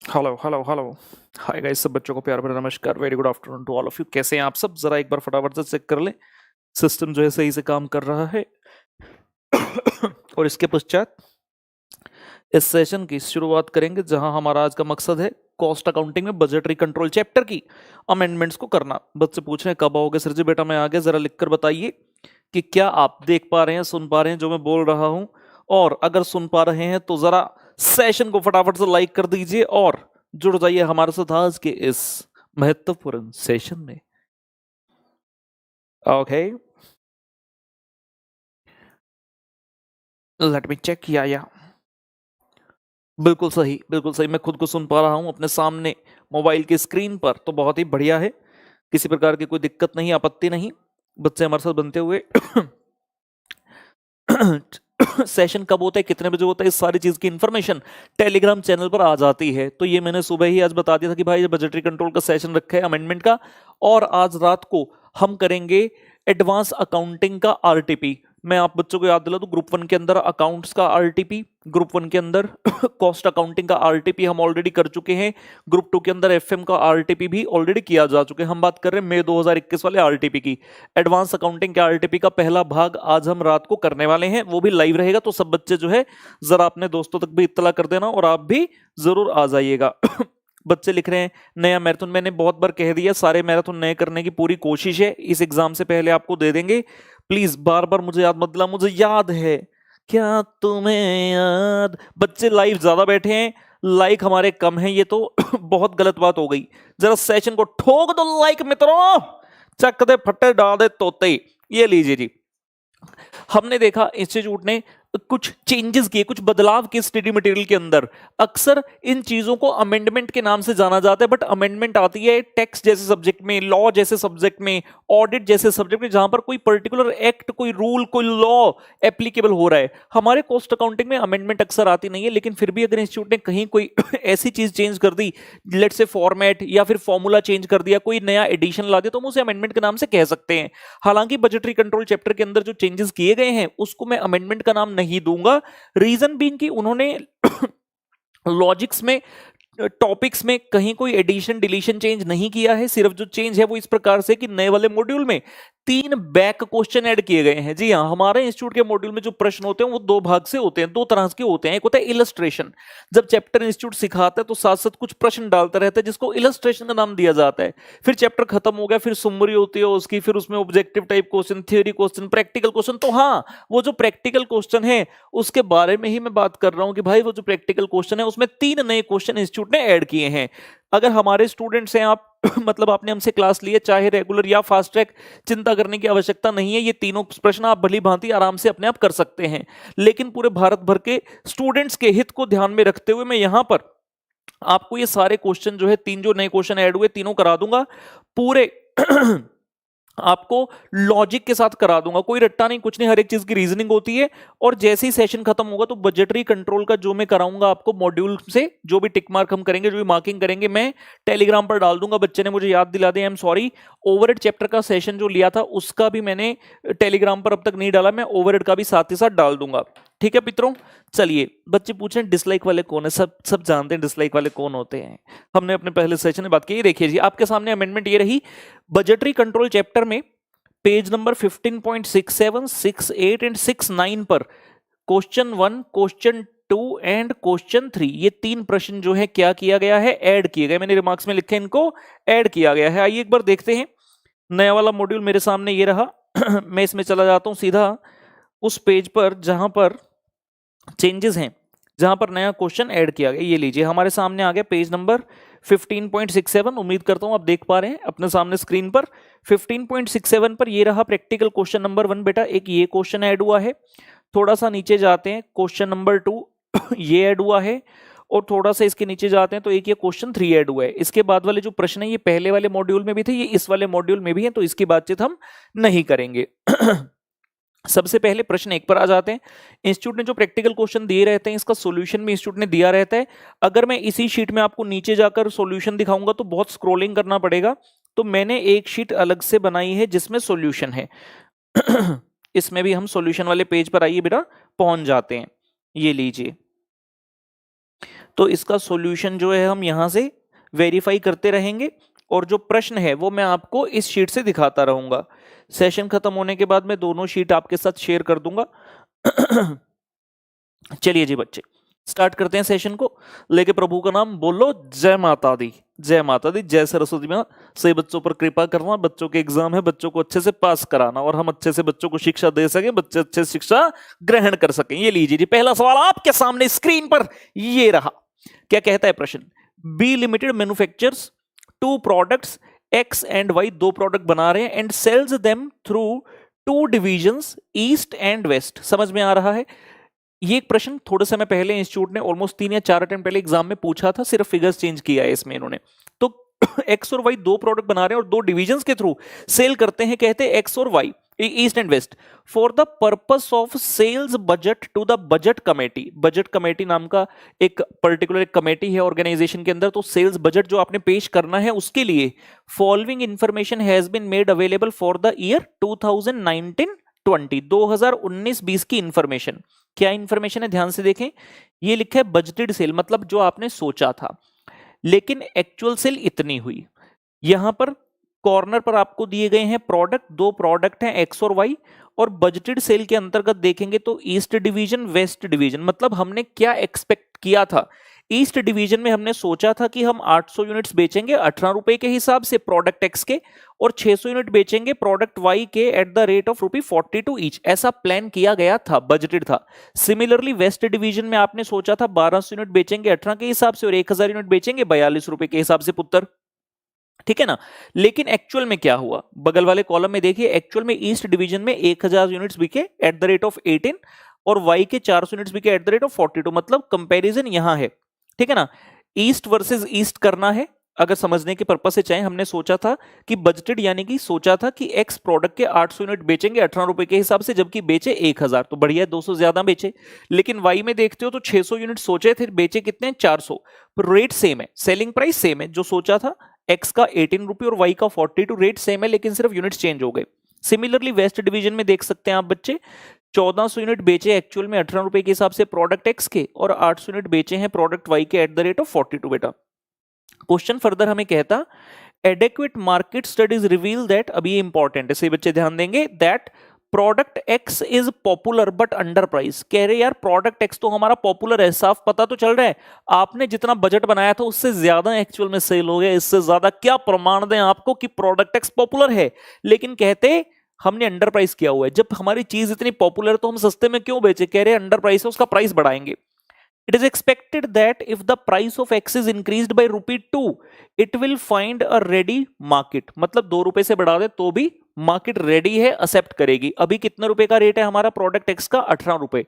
Hello hello hello. Hi guys, सब बच्चों को प्यार भरा नमस्कार। Very good afternoon to all of you. कैसे हैं आप सब? जरा एक बार फटाफट से चेक कर लें सिस्टम जो है सही से काम कर रहा है। और इसके पश्चात इस सेशन की शुरुआत करेंगे जहां हमारा आज का मकसद है कॉस्ट अकाउंटिंग में बजटरी कंट्रोल चैप्टर की अमेंडमेंट्स को करना। बच्चे पूछ रहे हैं कब आओगे सर जी? बेटा मैं आ गया। जरा लिखकर बताइए कि क्या आप देख पा रहे हैं, सुन पा रहे हैं जो मैं बोल रहा हूं। और अगर सुन पा रहे हैं तो जरा सेशन को फटाफट से लाइक कर दीजिए और जुड़ जाइए हमारे साथ आज के इस महत्वपूर्ण सेशन में। Okay, let me check. या बिल्कुल सही, बिल्कुल सही। मैं खुद को सुन पा रहा हूं अपने सामने मोबाइल की स्क्रीन पर, तो बहुत ही बढ़िया है। किसी प्रकार की कोई दिक्कत नहीं, आपत्ति नहीं। बच्चे हमारे साथ बनते हुए सेशन कब होता है, कितने बजे होता है, इस सारी चीज की इंफॉर्मेशन टेलीग्राम चैनल पर आ जाती है। तो ये मैंने सुबह ही आज बता दिया था कि भाई बजटरी कंट्रोल का सेशन रखा है अमेंडमेंट का, और आज रात को हम करेंगे एडवांस अकाउंटिंग का आरटीपी। मैं आप बच्चों को याद दिला दूं, ग्रुप 1 के अंदर अकाउंट्स का आरटीपी, ग्रुप 1 के अंदर कॉस्ट अकाउंटिंग का आरटीपी हम ऑलरेडी कर चुके हैं। ग्रुप 2 के अंदर एफएम का आरटीपी भी ऑलरेडी किया जा चुके हैं। हम बात कर रहे हैं मई 2021 वाले आरटीपी की। एडवांस अकाउंटिंग के आरटीपी का पहला भाग आज हम रात को करने वाले हैं, वो भी लाइव रहेगा। तो सब बच्चे जो है जरा अपने दोस्तों तक भी इत्तला कर देना और आप भी जरूर आ जाइएगा। बच्चे लिख रहे हैं नया मैराथन। मैंने बहुत बार कह दिया, सारे मैराथन नए करने की पूरी कोशिश है, इस एग्जाम से पहले आपको दे देंगे। प्लीज बार बार मुझे याद मत दिला, मुझे याद है। क्या तुम्हें याद? बच्चे लाइव ज्यादा बैठे हैं, लाइक हमारे कम हैं, ये तो बहुत गलत बात हो गई। जरा सेशन को ठोक दो लाइक मित्रों, चक दे फट्टे डाल दे तोते। ये लीजिए जी, हमने देखा इंस्टीट्यूट ने कुछ चेंजेस किए, कुछ बदलाव किए स्टडी मटेरियल के अंदर। अक्सर इन चीजों को अमेंडमेंट के नाम से जाना जाता है, बट अमेंडमेंट आती है टैक्स जैसे सब्जेक्ट में, लॉ जैसे सब्जेक्ट में, ऑडिट जैसे सब्जेक्ट में, जहां पर कोई पर्टिकुलर एक्ट, कोई रूल, कोई लॉ एप्लीकेबल हो रहा है। हमारे कॉस्ट अकाउंटिंग में अमेंडमेंट अक्सर आती नहीं है, लेकिन फिर भी अगर इंस्टीट्यूट ने कहीं कोई ऐसी चीज चेंज कर दी, लेट से फॉर्मेट या फिर फॉर्मूला चेंज कर दिया, कोई नया एडिशन ला दिया, तो हम उसे अमेंडमेंट के नाम से कह सकते हैं। हालांकि बजटरी कंट्रोल चैप्टर के अंदर जो चेंजेस किए गए हैं उसको मैं अमेंडमेंट का नाम नहीं दूंगा। रीजन बीइंग कि उन्होंने लॉजिक्स में, टॉपिक्स में कहीं कोई एडिशन डिलीशन चेंज नहीं किया है। सिर्फ जो चेंज है वो इस प्रकार से कि नए वाले मॉड्यूल में 3 बैक क्वेश्चन ऐड किए गए हैं। जी हाँ, हमारे इंस्टीट्यूट के मॉड्यूल में जो प्रश्न होते हैं वो 2 भाग से होते हैं, 2 तरह के होते हैं। एक होता है इलस्ट्रेशन, जब चैप्टर इंस्टीट्यूट सिखाता है तो साथ साथ कुछ प्रश्न डालता रहता है जिसको इलस्ट्रेशन का नाम दिया जाता है। फिर चैप्टर खत्म हो गया, फिर सुम्मरी होती है उसकी, फिर उसमें objective type question, theory question, practical question. तो हाँ, वो जो प्रैक्टिकल क्वेश्चन है उसके बारे में ही मैं बात कर रहा हूं कि भाई वो जो प्रैक्टिकल क्वेश्चन है उसमें 3 नए क्वेश्चन इंस्टीट्यूट ने ऐड किए हैं। अगर हमारे स्टूडेंट्स हैं आप, मतलब आपने हमसे क्लास ली है, चाहे रेगुलर या फास्ट ट्रैक, चिंता करने की आवश्यकता नहीं है। ये तीनों प्रश्न आप भली भांति आराम से अपने आप कर सकते हैं। लेकिन पूरे भारत भर के स्टूडेंट्स के हित को ध्यान में रखते हुए मैं यहां पर आपको ये सारे क्वेश्चन जो है, 3 जो नए क्वेश्चन ऐड हुए तीनों करा दूंगा पूरे। आपको लॉजिक के साथ करा दूंगा, कोई रट्टा नहीं, कुछ नहीं, हर एक चीज की रीजनिंग होती है। और जैसे ही सेशन खत्म होगा तो बजटरी कंट्रोल का जो मैं कराऊंगा आपको मॉड्यूल से, जो भी टिक मार्क हम करेंगे, जो भी मार्किंग करेंगे, मैं टेलीग्राम पर डाल दूंगा। बच्चे ने मुझे याद दिला दिया, आई एम सॉरी। ओवरहेड चैप्टर का सेशन जो लिया था उसका भी मैंने टेलीग्राम पर अब तक नहीं डाला, मैं ओवरहेड का भी साथ ही साथ डाल दूंगा। ठीक है मित्रों, चलिए। बच्चे पूछ रहे हैं डिसलाइक वाले कौन है? सब सब जानते हैं डिसलाइक वाले कौन होते हैं। हमने अपने पहले सेशन में बात की। देखिए जी, आपके सामने अमेंडमेंट ये रही। बजटरी कंट्रोल चैप्टर में पेज नंबर 15.67, 68 एंड 69 पर क्वेश्चन 1, क्वेश्चन 2 एंड क्वेश्चन 3, ये 3 प्रश्न जो है क्या किया गया है? ऐड किए गए। मैंने रिमार्क्स में लिखे इनको ऐड किया गया है। आइए एक बार देखते हैं। नया वाला मॉड्यूल मेरे सामने ये रहा। मैं इसमें चला जाता हूं सीधा उस पेज पर जहां पर चेंजेस हैं, जहां पर नया क्वेश्चन ऐड किया गया। ये लीजिए, हमारे सामने आ गया पेज नंबर 15.67। उम्मीद करता हूं आप देख पा रहे हैं अपने सामने स्क्रीन पर। 15.67 पर ये रहा प्रैक्टिकल क्वेश्चन नंबर 1। बेटा एक ये क्वेश्चन ऐड हुआ है। थोड़ा सा नीचे जाते हैं, क्वेश्चन नंबर 2 ये ऐड हुआ है। और थोड़ा सा इसके नीचे जाते हैं तो एक ये क्वेश्चन 3 ऐड हुआ है। इसके बाद वाले जो प्रश्न है ये पहले वाले मॉड्यूल में भी थे, ये इस वाले मॉड्यूल में भी है, तो इसकी बातचीत हम नहीं करेंगे। सबसे पहले प्रश्न 1 पर आ जाते हैं। इंस्टीट्यूट ने जो प्रैक्टिकल क्वेश्चन दिए रहते हैं इसका सॉल्यूशन भी इंस्टीट्यूट ने दिया रहता है। अगर मैं इसी शीट में आपको नीचे जाकर सॉल्यूशन दिखाऊंगा तो बहुत स्क्रॉलिंग करना पड़ेगा, तो मैंने एक शीट अलग से बनाई है जिसमें सॉल्यूशन है। इसमें भी हम सॉल्यूशन वाले पेज पर आइए बेटा, पहुंच जाते हैं। ये लीजिए, तो इसका सॉल्यूशन जो है हम यहां से वेरीफाई करते रहेंगे और जो प्रश्न है वो मैं आपको इस शीट से दिखाता रहूंगा। सेशन खत्म होने के बाद मैं दोनों शीट आपके साथ शेयर कर दूंगा। चलिए जी बच्चे, स्टार्ट करते हैं सेशन को। लेके प्रभु का नाम बोलो, जय माता दी, जय माता दी, जय सरस्वती माँ। सही बच्चों पर कृपा करना, बच्चों के एग्जाम है, बच्चों को अच्छे से पास कराना और हम अच्छे से बच्चों को शिक्षा दे सके, बच्चे अच्छे से शिक्षा ग्रहण कर सकें। ये लीजिए जी, पहला सवाल आपके सामने स्क्रीन पर ये रहा। क्या कहता है प्रश्न? B limited manufactures two products X and Y, दो प्रोडक्ट बना रहे हैं, and sells them through two divisions east and west. समझ में आ रहा है? ये एक प्रश्न थोड़े समय पहले इंस्टीट्यूट ने ऑलमोस्ट 3 या 4 अटेम्प्ट पहले एग्जाम में पूछा था, सिर्फ फिगर्स चेंज किया है इसमें इन्होंने। तो एक्स और वाई दो प्रोडक्ट बना रहे हैं और दो डिविजन्स के थ्रू सेल करते हैं, कहते हैं एक्स और Y, east and west, for the purpose of sales budget to the budget committee. Budget committee नाम का एक पर्टिकुलर कमेटी है ऑर्गेनाइजेशन के अंदर, तो सेल्स बजट जो आपने पेश करना है उसके लिए following information has been made available for the year 2019-20, 2019-20 की इंफॉर्मेशन। क्या इंफॉर्मेशन है? ध्यान से देखें, ये लिखा है बजटेड सेल, मतलब जो आपने सोचा था, लेकिन एक्चुअल सेल इतनी हुई। यहां पर कॉर्नर पर आपको दिए गए हैं प्रोडक्ट, दो प्रोडक्ट हैं एक्स और वाई, और बजटेड सेल के अंतर्गत देखेंगे तो ईस्ट डिवीजन वेस्ट डिवीजन, मतलब हमने क्या एक्सपेक्ट किया था। ईस्ट डिवीजन में हमने सोचा था कि हम 800 यूनिट्स बेचेंगे 18 रुपए के हिसाब से प्रोडक्ट एक्स के, और 600 यूनिट बेचेंगे प्रोडक्ट वाई के at the rate of ₹42 each. ऐसा प्लान किया गया था, बजटेड था। सिमिलरली वेस्ट डिवीजन में आपने सोचा था 1200 यूनिट बेचेंगे 18 के हिसाब से और 1000 यूनिट बेचेंगे 42 रुपए के हिसाब से पुत्र, ठीक है ना। लेकिन एक्चुअल में क्या हुआ, बगल वाले कॉलम में देखिए, एक्चुअल में ईस्ट डिवीजन में 1000 यूनिट्स बिके एट द रेट ऑफ 18 और वाई के 400 यूनिट्स बिके एट द रेट ऑफ 42, मतलब कंपैरिजन यहां है, ठीक है ना। ईस्ट वर्सेस ईस्ट करना है, अगर समझने के पर्पस से चाहे। हमने सोचा था कि बजटेड यानी कि सोचा था कि एक्स प्रोडक्ट के 800 यूनिट बेचेंगे 18 रुपए के हिसाब से, जबकि बेचे 1000, तो बढ़िया है, 200 ज्यादा बेचे। लेकिन वाई में देखते हो तो 600 यूनिट सोचे थे, बेचे कितने? 400। रेट सेम है, सेलिंग प्राइस सेम है, जो सोचा था एक्स का 18 रुपए और वाई का 42, रेट सेम है, लेकिन सिर्फ यूनिट्स चेंज हो गए। सिमिलरली वेस्ट डिवीजन में देख सकते हैं आप बच्चे, 1400 यूनिट बेचे एक्चुअल में 18 रुपए के हिसाब से प्रोडक्ट एक्स के, और 800 यूनिट बेचे हैं प्रोडक्ट वाई के एट द रेट ऑफ 42। बेटा क्वेश्चन फर्दर हमें कहता, adequate market studies reveal that, अभी ये इंपॉर्टेंट है, सही बच्चे ध्यान देंगे, that product x is popular but under price. कह रहे यार प्रोडक्ट एक्स तो हमारा पॉपुलर है, साफ पता तो चल रहा है, आपने जितना बजट बनाया था उससे ज्यादा एक्चुअल में सेल हो गया, इससे ज्यादा क्या प्रमाण दें आपको कि प्रोडक्ट एक्स पॉपुलर है। लेकिन कहते हमने अंडर प्राइस किया हुआ है, जब हमारी चीज इतनी पॉपुलर है तो हम सस्ते में क्यों बेचे? कह रहे अंडर प्राइस है, उसका प्राइस बढ़ाएंगे। It is expected that if the price of X is increased by ₹2, it will find a ready market। मतलब 2 रुपए से बढ़ा दे तो भी मार्केट रेडी है, एक्सेप्ट करेगी। अभी कितने रुपए का रेट है हमारा प्रोडक्ट एक्स का? 18 रुपए।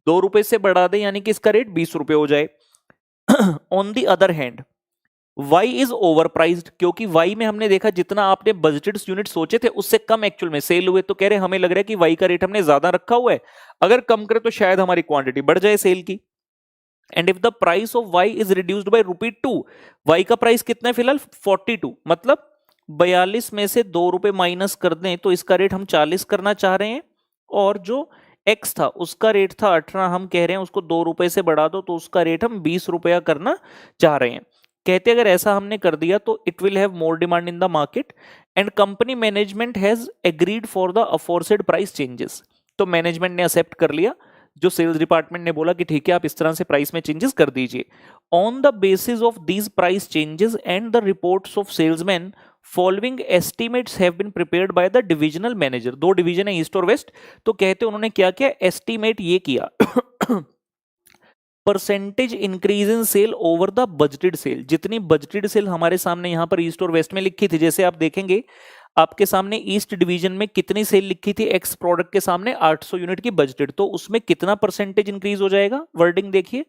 2 रुपए से बढ़ा दे यानी कि इसका रेट 20 रुपए हो जाए। On the other hand Y is over priced, क्योंकि वाई में हमने देखा जितना आपने बजटेड यूनिट सोचे थे उससे कम एक्चुअल में सेल हुए, तो कह रहे हमें लग रहा है कि वाई का रेट हमने ज्यादा रखा हुआ है, अगर कम करे तो शायद हमारी क्वांटिटी बढ़ जाए सेल की। And if the price of y is reduced by ₹2, y का प्राइस कितना है फिलहाल? 42, मतलब 42 में से 2 रुपए माइनस कर दें तो इसका रेट हम 40 करना चाह रहे हैं, और जो x था उसका रेट था 18, हम कह रहे हैं उसको 2 रुपए से बढ़ा दो तो उसका रेट हम 20 रुपया करना चाह रहे हैं। कहते अगर ऐसा हमने कर दिया तो it will have more demand in the market and company management has agreed for the aforesaid price changes. तो मैनेजमेंट ने एक्सेप्ट कर लिया, जो सेल्स डिपार्टमेंट ने बोला कि ठीक है आप इस तरह से प्राइस में चेंजेस कर दीजिए। On the basis of these price changes and the reports of salesman, following estimates have been prepared by the divisional manager. 2 division है ईस्ट और वेस्ट, तो कहते उन्होंने क्या किया? एस्टिमेट ये किया percentage increase in sale over the budgeted sale. जितनी बजटेड सेल हमारे सामने यहां पर ईस्ट और वेस्ट में लिखी थी, जैसे आप देखेंगे आपके सामने ईस्ट डिवीजन में कितनी सेल लिखी थी एक्स प्रोडक्ट के सामने? 800 यूनिट की बजटेड, तो उसमें कितना परसेंटेज इंक्रीज हो जाएगा? वर्डिंग देखिए,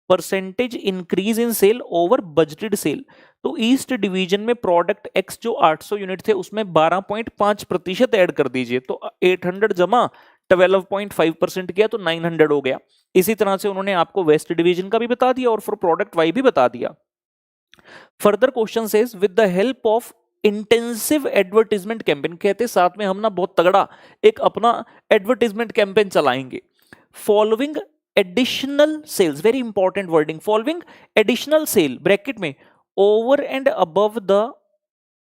percentage increase in sale over budgeted sale. तो ईस्ट डिवीजन में प्रोडक्ट एक्स जो 800 यूनिट थे उसमें 12.5% ऐड कर दीजिए, तो 800 जमा 12.5% किया तो 900 हो गया। इसी तरह से उन्होंने आपको वेस्ट डिवीजन का भी बता दिया और फॉर प्रोडक्ट वाई भी बता दिया। Further question says with the help of intensive advertisement campaign, कहते साथ में हम ना बहुत तगड़ा एक अपना एडवर्टीजमेंट कैंपेन चलाएंगे। Following additional sales, very important wording, following additional sale bracket में over and above the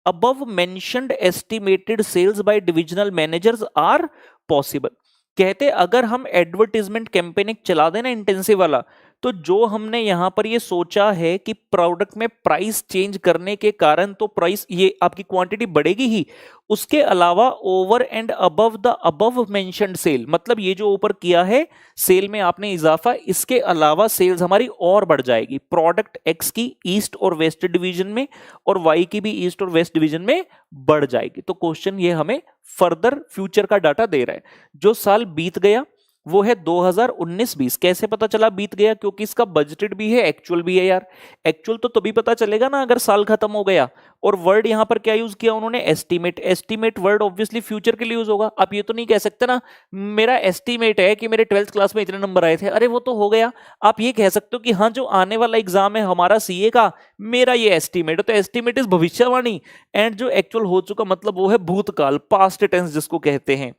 above mentioned estimated sales by divisional managers are possible। कहते अगर हम एडवर्टीजमेंट कैंपेन एक चला देना इंटेंसिव वाला, तो जो हमने यहां पर ये सोचा है कि प्रोडक्ट में प्राइस चेंज करने के कारण तो प्राइस ये आपकी क्वांटिटी बढ़ेगी ही, उसके अलावा over and above the above mentioned sale, मतलब ये जो ऊपर किया है सेल में आपने इजाफा, इसके अलावा सेल्स हमारी और बढ़ जाएगी प्रोडक्ट एक्स की ईस्ट और वेस्ट डिवीजन में, और वाई की भी ईस्ट और वेस्ट डिवीजन में बढ़ जाएगी। तो क्वेश्चन ये हमें फर्दर फ्यूचर का डाटा दे रहा है। जो साल बीत गया वो है 2019-20। कैसे पता चला बीत गया? क्योंकि इसका बजटेड भी है, एक्चुअल भी है यार। एक्चुअल तो तभी पता चलेगा ना अगर साल खत्म हो गया। और वर्ड यहां पर क्या यूज किया उन्होंने? Estimate. Estimate word obviously future के लिए यूज होगा। आप ये तो नहीं कह सकते ना मेरा एस्टीमेट है कि मेरे 12th क्लास में इतने नंबर आए थे, अरे वो तो हो गया। आप ये कह सकते हो कि हाँ जो आने वाला एग्जाम है हमारा सीए का, मेरा ये एस्टीमेट है। तो एस्टीमेट इज भविष्यवाणी, एंड जो एक्चुअल हो चुका मतलब वो है भूतकाल, पास्ट टेंस जिसको कहते हैं।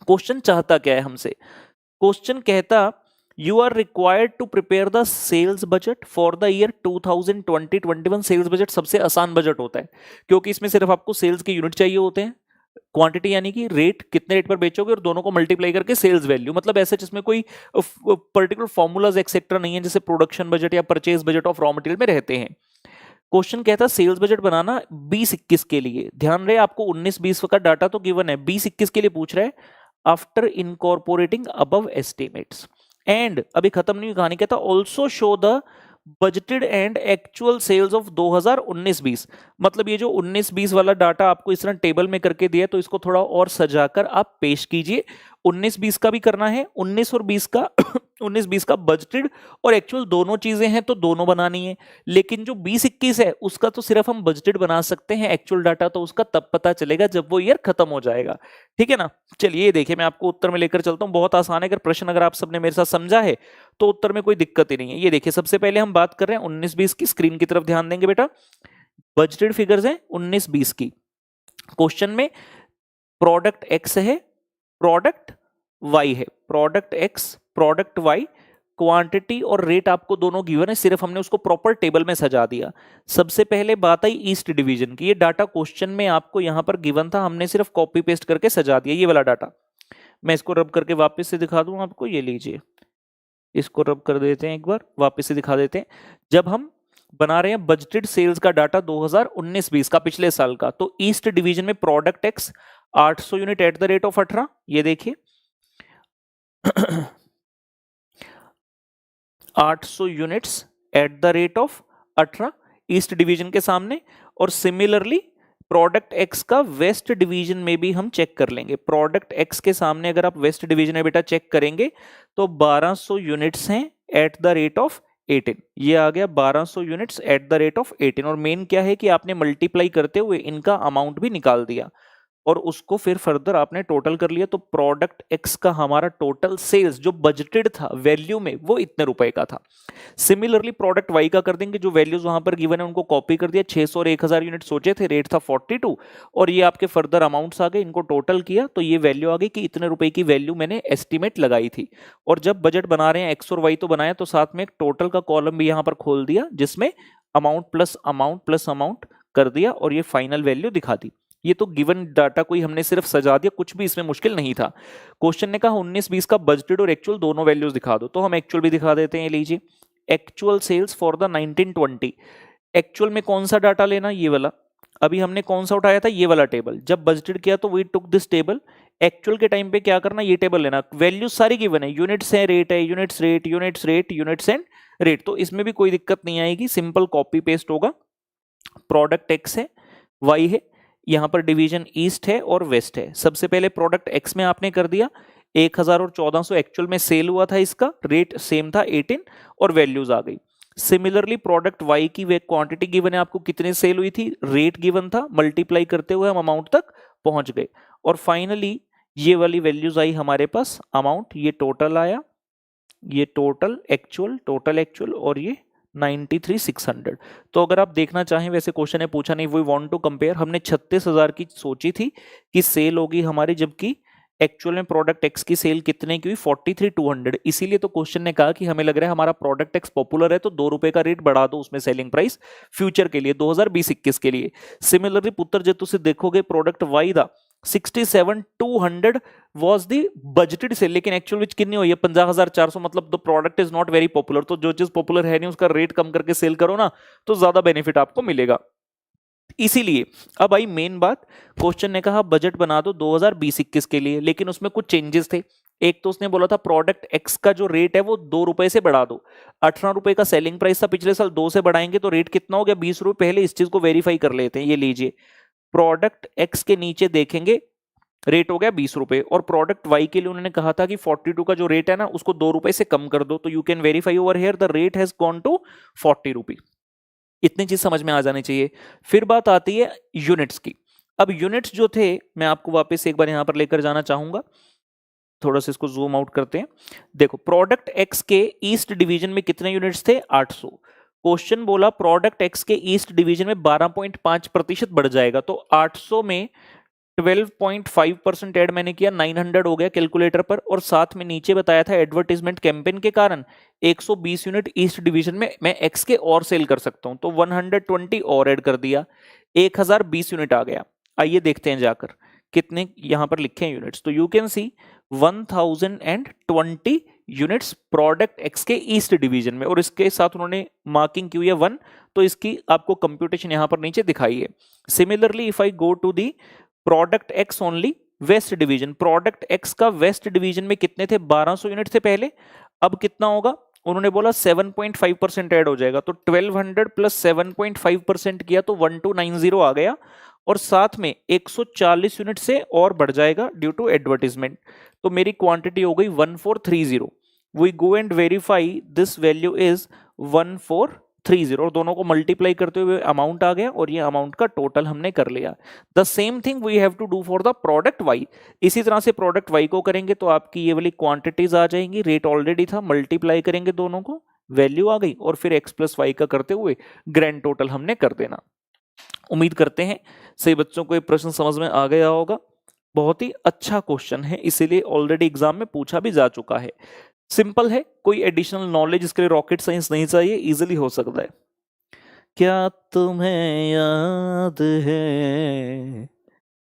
क्वेश्चन चाहता क्या है हमसे? क्वेश्चन कहता you are required to prepare the sales budget for the year 2020-21। Sales budget सबसे आसान बजट होता है क्योंकि इसमें सिर्फ आपको सेल्स के यूनिट चाहिए होते हैं, क्वांटिटी यानी कि रेट, कितने रेट पर बेचोगे, और दोनों को मल्टीप्लाई करके सेल्स वैल्यू। मतलब ऐसे जिसमें कोई पर्टिकुलर फॉर्मूलाज एक्सेट्रा नहीं है जैसे प्रोडक्शन बजट या purchase budget of raw material में रहते हैं। क्वेश्चन कहता है सेल्स बजट बनाना 20-21 के लिए। ध्यान रहे आपको 19-20 का डाटा तो गिवन है, 20-21 के लिए पूछ रहा है after incorporating above estimates. And अभी खत्म नहीं हुई कहानी, कहता also show the budgeted and actual sales of 2019-20। मतलब ये जो 19-20 वाला डाटा आपको इस तरह टेबल में करके दिया तो इसको थोड़ा और सजाकर आप पेश कीजिए। 19-20 का भी करना है, 19 और 20 का 19-20 का बजटेड और एक्चुअल दोनों चीजें हैं तो दोनों बनानी है। लेकिन जो 20-21 है उसका तो सिर्फ हम बजटेड बना सकते हैं, एक्चुअल डाटा तो उसका तब पता चलेगा जब वो ईयर खत्म हो जाएगा। ठीक है ना? चलिए देखिए मैं आपको उत्तर में लेकर चलता हूं, बहुत आसान है। अगर प्रश्न अगर आप सबने मेरे साथ समझा है तो उत्तर में कोई दिक्कत ही नहीं है। ये देखिए सबसे पहले हम बात कर रहे हैं 19-20 की, स्क्रीन की तरफ ध्यान देंगे बेटा। बजटेड फिगर्स हैं 19-20 की। क्वेश्चन में प्रोडक्ट एक्स है, प्रोडक्ट वाई है, product X product Y, quantity और रेट आपको दोनों गिवन है, सिर्फ हमने उसको प्रॉपर टेबल में सजा दिया। सबसे पहले बात आई ईस्ट डिवीजन की। ये डाटा क्वेश्चन में आपको यहां पर गिवन था, हमने सिर्फ कॉपी पेस्ट करके सजा दिया ये वाला डाटा। मैं इसको रब करके वापस से दिखा दूं आपको, ये लीजिए इसको रब कर देते हैं, एक बार वापस से दिखा देते हैं। जब हम बना रहे हैं बजटेड सेल्स का डाटा 2019-20 का, पिछले साल का, तो ईस्ट डिवीजन में product x 800 unit at the rate of 18, ये देखिए 800 units at the rate of 18 east division के सामने। और सिमिलरली प्रोडक्ट एक्स का वेस्ट डिवीजन में भी हम चेक कर लेंगे। प्रोडक्ट एक्स के सामने अगर आप वेस्ट डिवीजन में बेटा चेक करेंगे तो 1200 यूनिट्स हैं एट द रेट ऑफ 18। ये आ गया 1200 units at the rate of 18। और मेन क्या है कि आपने मल्टीप्लाई करते हुए इनका अमाउंट भी निकाल दिया और उसको फिर फर्दर आपने टोटल कर लिया। तो प्रोडक्ट एक्स का हमारा टोटल सेल्स जो बजटेड था वैल्यू में वो इतने रुपए का था। सिमिलरली प्रोडक्ट वाई का कर देंगे, जो वैल्यूज वहां पर गिवन है उनको कॉपी कर दिया। 600 और 1000 यूनिट सोचे थे, रेट था 42 और ये आपके फर्दर अमाउंट्स आ गए, इनको टोटल किया तो ये वैल्यू आ गई कि इतने रुपए की वैल्यू मैंने एस्टिमेट लगाई थी। और जब बजट बना रहे हैं एक्स और वाई तो बनाया, तो साथ में एक टोटल का कॉलम भी यहां पर खोल दिया जिसमें अमाउंट प्लस अमाउंट कर दिया और ये फाइनल वैल्यू दिखा दी। ये तो गिवन डाटा कोई हमने सिर्फ सजा दिया, कुछ भी इसमें मुश्किल नहीं था। क्वेश्चन ने कहा 19-20 का बजटेड और एक्चुअल दोनों वैल्यूज दिखा दो, तो हम एक्चुअल भी दिखा देते हैं। लीजिए actual sales for the 19-20। Actual में कौन सा डाटा लेना? ये वाला। अभी हमने कौन सा उठाया था? ये वाला टेबल। जब बजटेड किया तो we took this table. Actual के टाइम पे क्या करना? ये टेबल लेना। वैल्यूज सारी गिवन है, यूनिट्स है, रेट है, units rate, units rate, units and rate. तो इसमें भी कोई दिक्कत नहीं आएगी, सिंपल कॉपी पेस्ट होगा। प्रोडक्ट एक्स है, वाई है, यहां पर डिवीजन ईस्ट है और वेस्ट है। सबसे पहले प्रोडक्ट एक्स में आपने कर दिया 1000 और 1400 एक्चुअल में सेल हुआ था, इसका रेट सेम था 18 और वैल्यूज आ गई। सिमिलरली प्रोडक्ट वाई की वे क्वांटिटी गिवन है, आपको कितने सेल हुई थी, रेट गिवन था, मल्टीप्लाई करते हुए हम अमाउंट तक पहुंच गए। और फाइनली ये वाली वैल्यूज आई हमारे पास, अमाउंट, ये टोटल आया, ये टोटल एक्चुअल और ये 93,600। तो अगर आप देखना चाहें, वैसे क्वेश्चन ने पूछा नहीं, वी वांट टू कंपेयर, हमने 36,000 की सोची थी कि सेल होगी हमारी, जबकि एक्चुअल में प्रोडक्ट एक्स की सेल कितने की हुई 43,200। इसीलिए तो क्वेश्चन ने कहा कि हमें लग रहा है हमारा प्रोडक्ट एक्स पॉपुलर है तो 2 रुपए का रेट बढ़ा दो उसमें सेलिंग प्राइस फ्यूचर के लिए 2020-21 के लिए। सिमिलरली पुत्र जे तुसी देखोगे प्रोडक्ट वाई दा 67,200 was the budgeted सेल, लेकिन एक्चुअल विच कितनी हुई है 50,400, मतलब the product is not very popular. तो जो चीज पॉपुलर है नहीं उसका रेट कम करके सेल करो ना तो ज्यादा बेनिफिट आपको मिलेगा। इसीलिए अब आई मेन बात, क्वेश्चन ने कहा बजट बना दो 2020-21 के लिए, लेकिन उसमें कुछ चेंजेस थे। एक तो उसने बोला था प्रोडक्ट एक्स का जो रेट है वो 2 रुपए से बढ़ा दो। 18 रुपए का सेलिंग प्राइस था पिछले साल, 2 से बढ़ाएंगे तो रेट कितना हो गया 20 रुपए। पहले इस चीज को वेरीफाई कर लेते हैं। ये लीजिए प्रोडक्ट एक्स के नीचे देखेंगे रेट हो गया 20 रुपए, और प्रोडक्ट वाई के लिए उन्होंने कहा था कि 42 का जो रेट है ना उसको 2 रुपए से कम कर दो। तो you can verify over here the rate has gone to 40 rupee. इतनी चीज समझ में आ जानी चाहिए। फिर बात आती है यूनिट्स की। अब यूनिट्स जो थे मैं आपको वापस एक बार यहां पर लेकर जाना चाहूंगा, थोड़ा सा इसको जूम आउट करते हैं। देखो प्रोडक्ट एक्स के ईस्ट डिवीजन में कितने यूनिट्स थे 800। क्वेश्चन बोला प्रोडक्ट एक्स के ईस्ट डिवीजन में 12.5% बढ़ जाएगा, तो 800 में 12.5% ऐड मैंने किया 900 हो गया कैलकुलेटर पर, और साथ में नीचे बताया था एडवर्टाइजमेंट कैंपेन के कारण 120 यूनिट ईस्ट डिवीजन में मैं एक्स के और सेल कर सकता हूं, तो 120 और ऐड कर दिया, 1020 यूनिट आ गया। आइए देखते हैं जाकर कितने यहां पर लिखे हैं यूनिट्स। तो you can see 1020 units product x के ईस्ट डिवीजन में, और इसके साथ उन्होंने मार्किंग की हुई है 1, तो इसकी आपको कंप्यूटेशन यहां पर नीचे दिखाई है। Similarly if I go to the product X only west division, product X का वेस्ट डिवीजन में कितने थे 1200 यूनिट थे पहले, अब कितना होगा उन्होंने बोला 7.5% ऐड हो जाएगा, तो 1200 प्लस 7.5% किया तो 1290 आ गया, और साथ में 140 यूनिट से और बढ़ जाएगा ड्यू टू एडवर्टीजमेंट, तो मेरी क्वांटिटी हो गई 1430। We go and verify this value is 1430, और दोनों को मल्टीप्लाई करते हुए अमाउंट आ गया, और ये अमाउंट का टोटल हमने कर लिया। The same thing we have to do for the product Y. इसी तरह से प्रोडक्ट वाई को करेंगे तो आपकी ये वाली क्वांटिटीज आ जाएंगी, रेट ऑलरेडी था, मल्टीप्लाई करेंगे दोनों को, वैल्यू आ गई, और फिर एक्स प्लस वाई का करते हुए ग्रैंड टोटल हमने कर देना। उम्मीद करते हैं सही बच्चों को ये प्रश्न समझ में आ गया होगा। बहुत ही अच्छा क्वेश्चन है, इसीलिए ऑलरेडी एग्जाम में पूछा भी जा चुका है। सिंपल है, कोई एडिशनल नॉलेज इसके लिए रॉकेट साइंस नहीं चाहिए, इजीली हो सकता है। क्या तुम्हें याद है,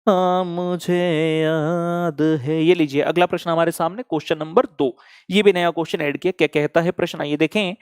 हाँ मुझे याद है। ये लीजिए अगला प्रश्न हमारे सामने, क्वेश्चन नंबर 2। ये भी नया क्वेश्चन ऐड किया, क्या कहता है प्रश्न आइए देखें।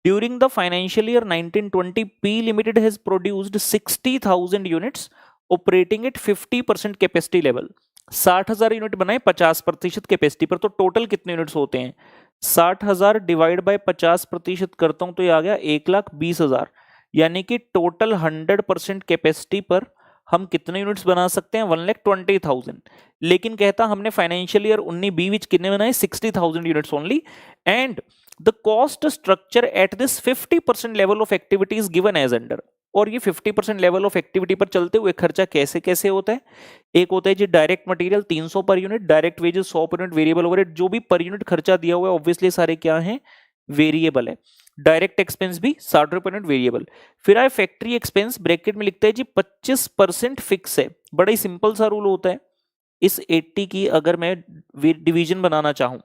During the financial year 1920, P Limited has produced 60,000 units operating at 50% capacity level। 60,000 unit बनाए 50% कैपेसिटी पर, तो टोटल कितने यूनिट्स होते हैं 60,000 डिवाइड बाय 50% करता हूं तो ये आ गया 1,20,000, यानी कि टोटल 100% कैपेसिटी पर हम कितने यूनिट्स बना सकते हैं 1,20,000। लेकिन कहता हमने फाइनेंशियल ईयर 19-20 विच कितने बनाए 60,000 units only, and the cost structure at this 50% level of activity is given as under. और ये 50% लेवल ऑफ एक्टिविटी पर चलते हुए खर्चा कैसे कैसे होता है। एक होता है जी direct material 300 per unit, direct wages 100 per unit, variable overhead, जो भी पर यूनिट खर्चा दिया हुआ है ऑब्वियसली सारे क्या हैं वेरिएबल है। डायरेक्ट एक्सपेंस भी 60 रुपए यूनिट वेरिएबल। फिर आए फैक्ट्री एक्सपेंस, ब्रैकेट में लिखते हैं जी 25% फिक्स है। बड़ा ही सिंपल सा रूल होता है। इस 80 की अगर मैं डिवीजन बनाना चाहूं,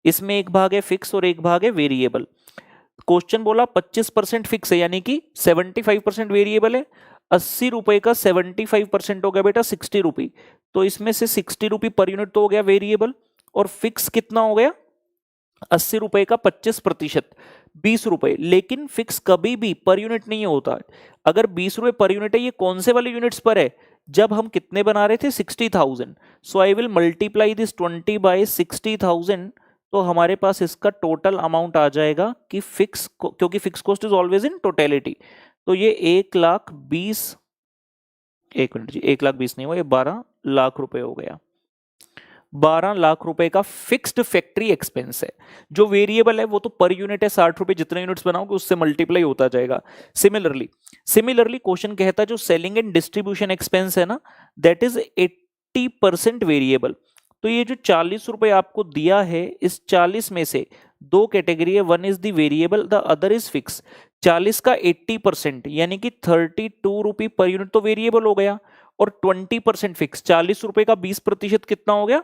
इसमें एक भाग है फिक्स और एक भाग है वेरिएबल। क्वेश्चन बोला 25% फिक्स है यानी कि 75% वेरिएबल है। 80 रुपए का 75% हो गया बेटा 60 रुपी, तो इसमें से 60 रुपी पर यूनिट तो हो गया वेरिएबल, और फिक्स कितना हो गया 80 रुपए का 25% 20 रुपए। लेकिन फिक्स कभी भी पर यूनिट नहीं होता। अगर 20 रुपए पर यूनिट है, ये कौन से वाले यूनिट्स पर है जब हम कितने बना रहे थे 60,000। So I will multiply this 20 by 60,000, तो हमारे पास इसका टोटल अमाउंट आ जाएगा कि फिक्स, क्योंकि fix cost is always in totality, तो ये 1,20,000, एक मिनट जी 1,20,000 नहीं हुआ, ये 12 लाख रुपए हो गया। 12 लाख रुपए का फिक्स्ड फैक्ट्री एक्सपेंस है। जो वेरिएबल है वो तो पर यूनिट है 60 रुपए, जितने यूनिट्स बनाओगे उससे मल्टीप्लाई होता जाएगा। सिमिलरली क्वेश्चन कहता है जो सेलिंग एंड डिस्ट्रीब्यूशन एक्सपेंस है ना, दैट इज 80% वेरिएबल। तो ये जो 40 रुपए आपको दिया है, इस 40 में से दो कैटेगरी है, one is the variable, the other is fix. 40 का 80% यानी कि 32 रुपी पर यूनिट तो वेरिएबल हो गया, और 20% फिक्स। 40 रुपए का 20% कितना हो गया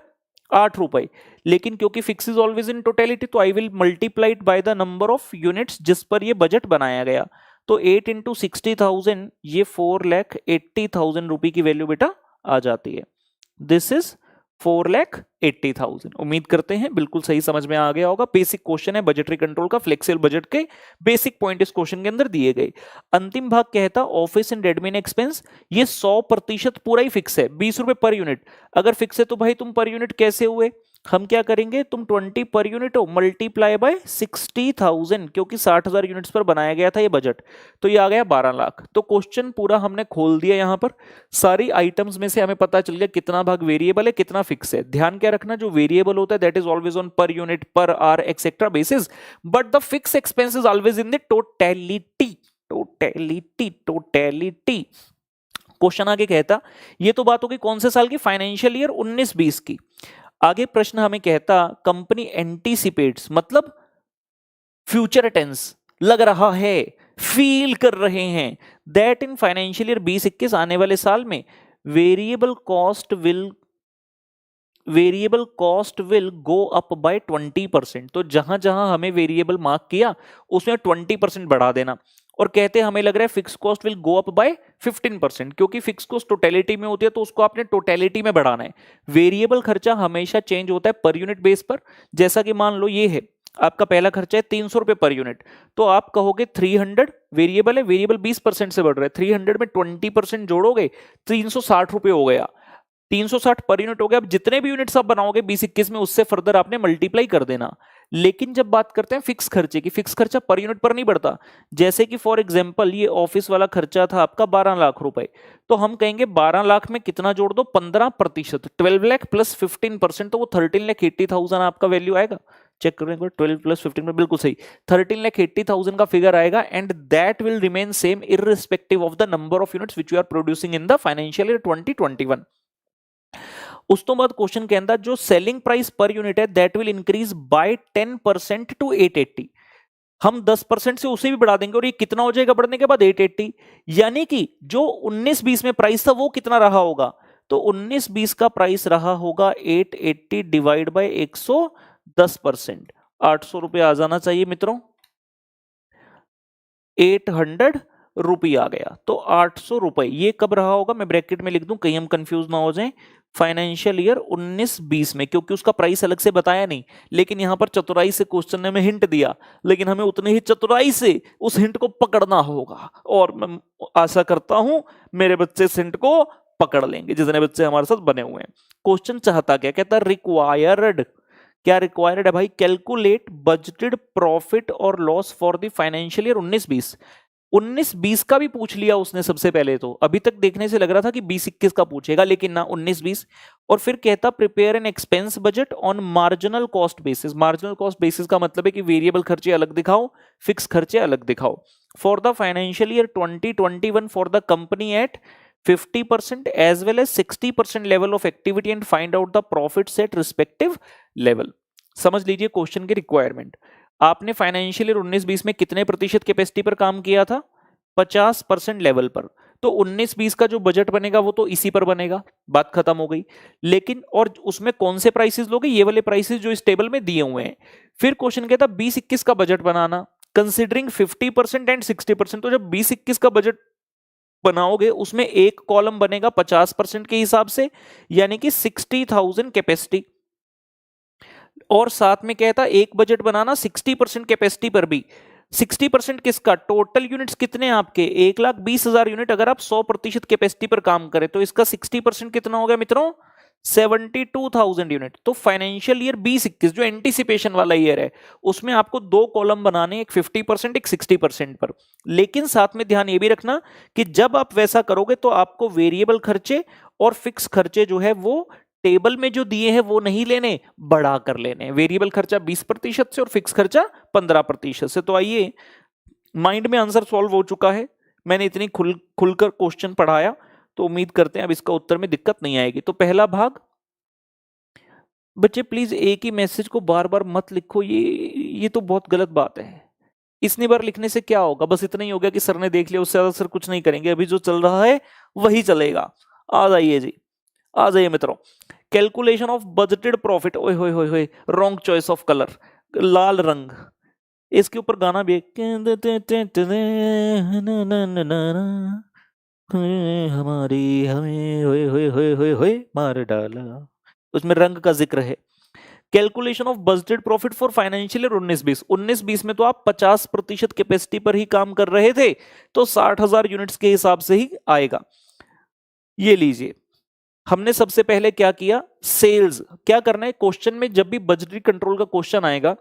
₹8। लेकिन क्योंकि fix is always in totality तो I will multiply it by the number of units जिस पर ये बजट बनाया गया। तो 8 इंटू 60,000 ये 4,80,000 रुपए की वैल्यू बेटा आ जाती है। This is 4,80,000। उम्मीद करते हैं बिल्कुल सही समझ में आ गया होगा। बेसिक क्वेश्चन है बजटरी कंट्रोल का, फ्लेक्सिबल बजट के बेसिक पॉइंट इस क्वेश्चन के अंदर दिए गए। अंतिम भाग कहता ऑफिस एंड एडमिन एक्सपेंस, ये 100% पूरा ही फिक्स है, ₹20 पर यूनिट। अगर फिक्स है तो भाई तुम पर यूनिट कैसे हुए, हम क्या करेंगे, तुम 20 पर यूनिट हो मल्टीप्लाई बाय 60,000, क्योंकि 60,000 यूनिट्स पर बनाया गया था ये बजट, तो ये आ गया 12 लाख। तो क्वेश्चन पूरा हमने खोल दिया, यहां पर सारी आइटम्स में से हमें पता चल गया कितना भाग वेरिएबल है कितना फिक्स है। ध्यान क्या रखना, जो वेरिएबल होता है that is always on per unit, per hour etcetera basis, but the fix expense is always in the totality. Totality. Question आगे कहता, ये तो बात होगी कौन से साल की, फाइनेंशियल ईयर 19-20 की। आगे प्रश्न हमें कहता कंपनी एंटीसिपेट्स, मतलब फ्यूचर टेंस, लग रहा है, फील कर रहे हैं, दैट इन फाइनेंशियल ईयर 20-21 आने वाले साल में variable cost will go up by 20%। तो जहां जहां हमें वेरिएबल मार्क किया उसमें 20% बढ़ा देना। और कहते हैं हमें लग रहा है fix cost will go up bye 15%, क्योंकि फिक्स कॉस्ट टोटलिटी में होती है तो उसको आपने टोटलिटी में बढ़ाना है। वेरिएबल खर्चा हमेशा चेंज होता है पर यूनिट बेस पर। जैसा कि मान लो ये है आपका पहला खर्चा है ₹300 पर यूनिट, तो आप कहोगे 300 वेरिएबल है, वेरिएबल 20% से बढ़ रहा है, 300 में 20% जोड़ोगे ₹360 हो गया, 360 पर यूनिट हो गया। अब जितने भी यूनिट्स आप बनाओगे 20-21 में उससे फर्दर आपने मल्टीप्लाई कर देना। लेकिन जब बात करते हैं फिक्स खर्चे की, फिक्स खर्चा पर यूनिट पर नहीं बढ़ता। जैसे कि फॉर एग्जांपल ये ऑफिस वाला खर्चा था आपका 12 लाख रुपए, तो हम कहेंगे 12 लाख में कितना जोड़ दो, 15%, 12 लाख प्लस 15%, तो वो 13,80,000 आपका वैल्यू आएगा। चेक करें 12 प्लस 15 में बिल्कुल सही 13,80,000 का फिगर आएगा। And that will remain same irrespective of the number of units which you are producing in the financial year 2021। उस तो बाद क्वेश्चन के अंदर जो सेलिंग प्राइस पर यूनिट है that will increase by 10% to 880। हम 10% से उसे भी बढ़ा देंगे और ये कितना हो जाएगा बढ़ने के बाद 880। यानी कि जो 19-20 में प्राइस था वो कितना रहा होगा, तो 19-20 का प्राइस रहा होगा 880 डिवाइड बाय 110%, ₹800 आ जाना चाहिए मित्रों। 800 रुपये आ गया, तो ₹800 ये कब रहा होगा, मैं ब्रैकेट में लिख दूं कहीं हम कंफ्यूज ना हो जाएं, फाइनेंशियल ईयर 19-20 में, क्योंकि उसका प्राइस अलग से बताया नहीं, लेकिन यहां पर चतुराई से क्वेश्चन ने हमें हिंट दिया, लेकिन हमें उतनी ही चतुराई से उस हिंट को पकड़ना होगा। और मैं आशा करता हूं मेरे बच्चे इस हिंट को पकड़ लेंगे, जितने बच्चे हमारे साथ बने हुए हैं। क्वेश्चन चाहता क्या, कहता रिक्वायर्ड, क्या रिक्वायर्ड है भाई, कैलकुलेट बजटेड प्रॉफिट और loss for the financial year 19-20। 19-20 का भी पूछ लिया उसने सबसे पहले, तो अभी तक देखने से लग रहा था कि 20-21 का पूछेगा, लेकिन ना 19-20। और फिर कहता prepare an expense budget on marginal cost basis. Marginal cost basis का मतलब है कि वेरिएबल खर्चे अलग दिखाओ, फिक्स खर्चे अलग दिखाओ। For the financial year 2021 for the company at 50% as well as 60% level of activity and find out the profits at respective level. समझ लीजिए क्वेश्चन की रिक्वायरमेंट। आपने फाइनेंशियल ईयर 19-20 में कितने प्रतिशत कैपेसिटी पर काम किया था, 50% लेवल पर, तो 19-20 का जो बजट बनेगा वो तो इसी पर बनेगा, बात खत्म हो गई। लेकिन और उसमें कौन से प्राइसेस लोगे, ये वाले प्राइसेस जो इस टेबल में दिए हुए हैं। फिर क्वेश्चन कहता 20-21 का बजट बनाना कंसिडरिंग 50% एंड 60%। तो जब 20-21 का बजट बनाओगे उसमें एक कॉलम बनेगा 50% के हिसाब से, यानी कि 60,000 कैपेसिटी, और साथ में कहता एक बजट बनाना 60% कैपेसिटी पर भी। 60% किसका, टोटल यूनिट्स कितने हैं आपके, 1,20,000 यूनिट। अगर आप 100% कैपेसिटी पर काम करें तो इसका 60% कितना हो गया मित्रों, 72,000 यूनिट। तो फाइनेंशियल ईयर 20-21 जो एंटीसिपेशन वाला ईयर है उसमें आपको दो कॉलम बनाने, एक 50% एक 60% पर। लेकिन साथ में ध्यान ये भी रखना कि जब आप वैसा करोगे तो आपको वेरिएबल खर्चे और फिक्स खर्चे जो है वो टेबल में जो दिए हैं वो नहीं लेने, बढ़ा कर लेने। वेरिएबल खर्चा 20% से और फिक्स खर्चा 15% से। तो आइए, माइंड में आंसर सॉल्व हो चुका है, मैंने इतनी खुलकर क्वेश्चन पढ़ाया, तो उम्मीद करते हैं अब इसका उत्तर में दिक्कत नहीं आएगी। तो पहला भाग, बच्चे प्लीज एक ही मैसेज को बार बार मत लिखो, ये तो बहुत गलत बात है। इतनी बार लिखने से क्या होगा, बस इतना ही हो गया कि सर ने देख लिया, उससे ज्यादा सर कुछ नहीं करेंगे, अभी जो चल रहा है वही चलेगा। आ जाइए जी, आ जाइए मित्रों। कैलकुलेशन ऑफ बजटेड प्रॉफिट, ओए होए होए होए, रॉन्ग चॉइस ऑफ कलर, लाल रंग, इसके ऊपर गाना भी हमारी हमें होए होए होए होए होए मार डाला, उसमें रंग का जिक्र है। Calculation of budgeted profit for financial year 19-20, 19-20 में तो आप 50% कैपेसिटी पर ही काम कर रहे थे, तो 60,000 यूनिट्स के हिसाब से ही आएगा। ये लीजिए, हमने सबसे पहले क्या किया, सेल्स क्या करना है, क्वेश्चन में जब भी बजटरी कंट्रोल का क्वेश्चन आएगा,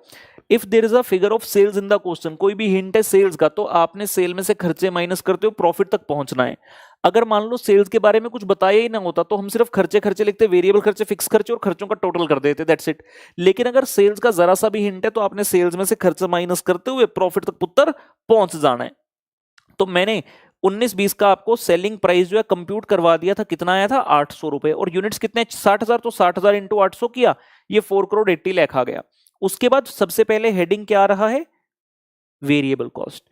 if there is a figure of sales in the question, कोई भी हिंट है सेल्स का, तो आपने सेल में से खर्चे माइनस करते हुए प्रॉफिट तक पहुंचना है। अगर मान लो सेल्स के बारे में कुछ बताया ही ना होता, तो हम सिर्फ खर्चे खर्चे लिखते, वेरिएबल खर्चे, फिक्स खर्चे और खर्चों का टोटल कर देते, दैट्स इट। लेकिन अगर सेल्स का जरा सा भी हिंट है, तो आपने सेल्स में से खर्चा माइनस करते हुए प्रॉफिट तक पुत्र पहुंच जाना है। तो मैंने 19-20 का आपको सेलिंग प्राइस जो है कंप्यूट करवा दिया था, कितना आया था 800 रुपए, और यूनिट्स कितने 60,000, तो 60,000 इंटू 800 किया, ये 4 करोड़ 80 लाख आ गया। उसके बाद सबसे पहले हेडिंग क्या आ रहा है, वेरिएबल कॉस्ट,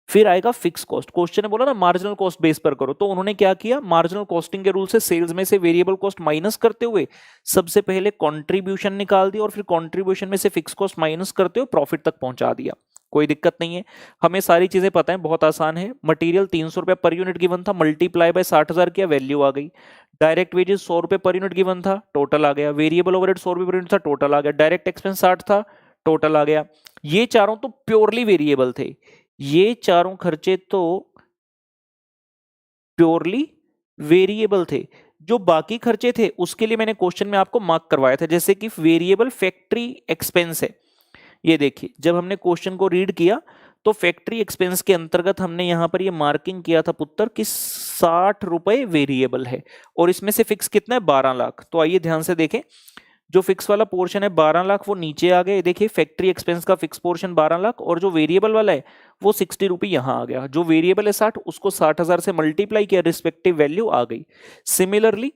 फिर आएगा फिक्स कॉस्ट। क्वेश्चन ने बोला ना मार्जिनल कॉस्ट बेस पर करो, तो उन्होंने क्या किया, मार्जिनल कॉस्टिंग के रूल से सेल्स में से वेरिएबल कॉस्ट माइनस करते हुए सबसे पहले कंट्रीब्यूशन निकाल दिया, और फिर कंट्रीब्यूशन में से फिक्स कॉस्ट माइनस करते हुए प्रॉफिट तक पहुंचा दिया। कोई दिक्कत नहीं है, हमें सारी चीजें पता है, बहुत आसान है। मटेरियल 300 रुपए पर यूनिट गिवन था, मल्टीप्लाई बाय 60,000 किया, वैल्यू आ गई। डायरेक्ट वेजेस 100 रुपए पर यूनिट गिवन था, टोटल आ गया। वेरिएबल ओवरहेड 100 रुपए पर यूनिट था, टोटल आ गया। डायरेक्ट एक्सपेंस 60 था, टोटल आ गया। ये चारों तो प्योरली वेरिएबल थे, ये चारों खर्चे तो प्योरली वेरिएबल थे। जो बाकी खर्चे थे उसके लिए मैंने क्वेश्चन में आपको मार्क करवाया था, जैसे कि वेरिएबल फैक्ट्री एक्सपेंस है। ये देखिए, जब हमने क्वेश्चन को रीड किया तो फैक्ट्री एक्सपेंस के अंतर्गत हमने यहां पर ये मार्किंग किया था पुत्र कि 60 रुपए वेरिएबल है, और इसमें से फिक्स कितना है 12 लाख। तो आइए ध्यान से देखें, जो फिक्स वाला पोर्शन है 12 लाख वो नीचे आ गए, देखिए फैक्ट्री एक्सपेंस का फिक्स पोर्शन 12 लाख, और जो वेरिएबल वाला है वो 60 रुपए यहां आ गया। जो वेरिएबल है 60, उसको 60,000 से मल्टीप्लाई किया, रिस्पेक्टिव वैल्यू आ गई। सिमिलरली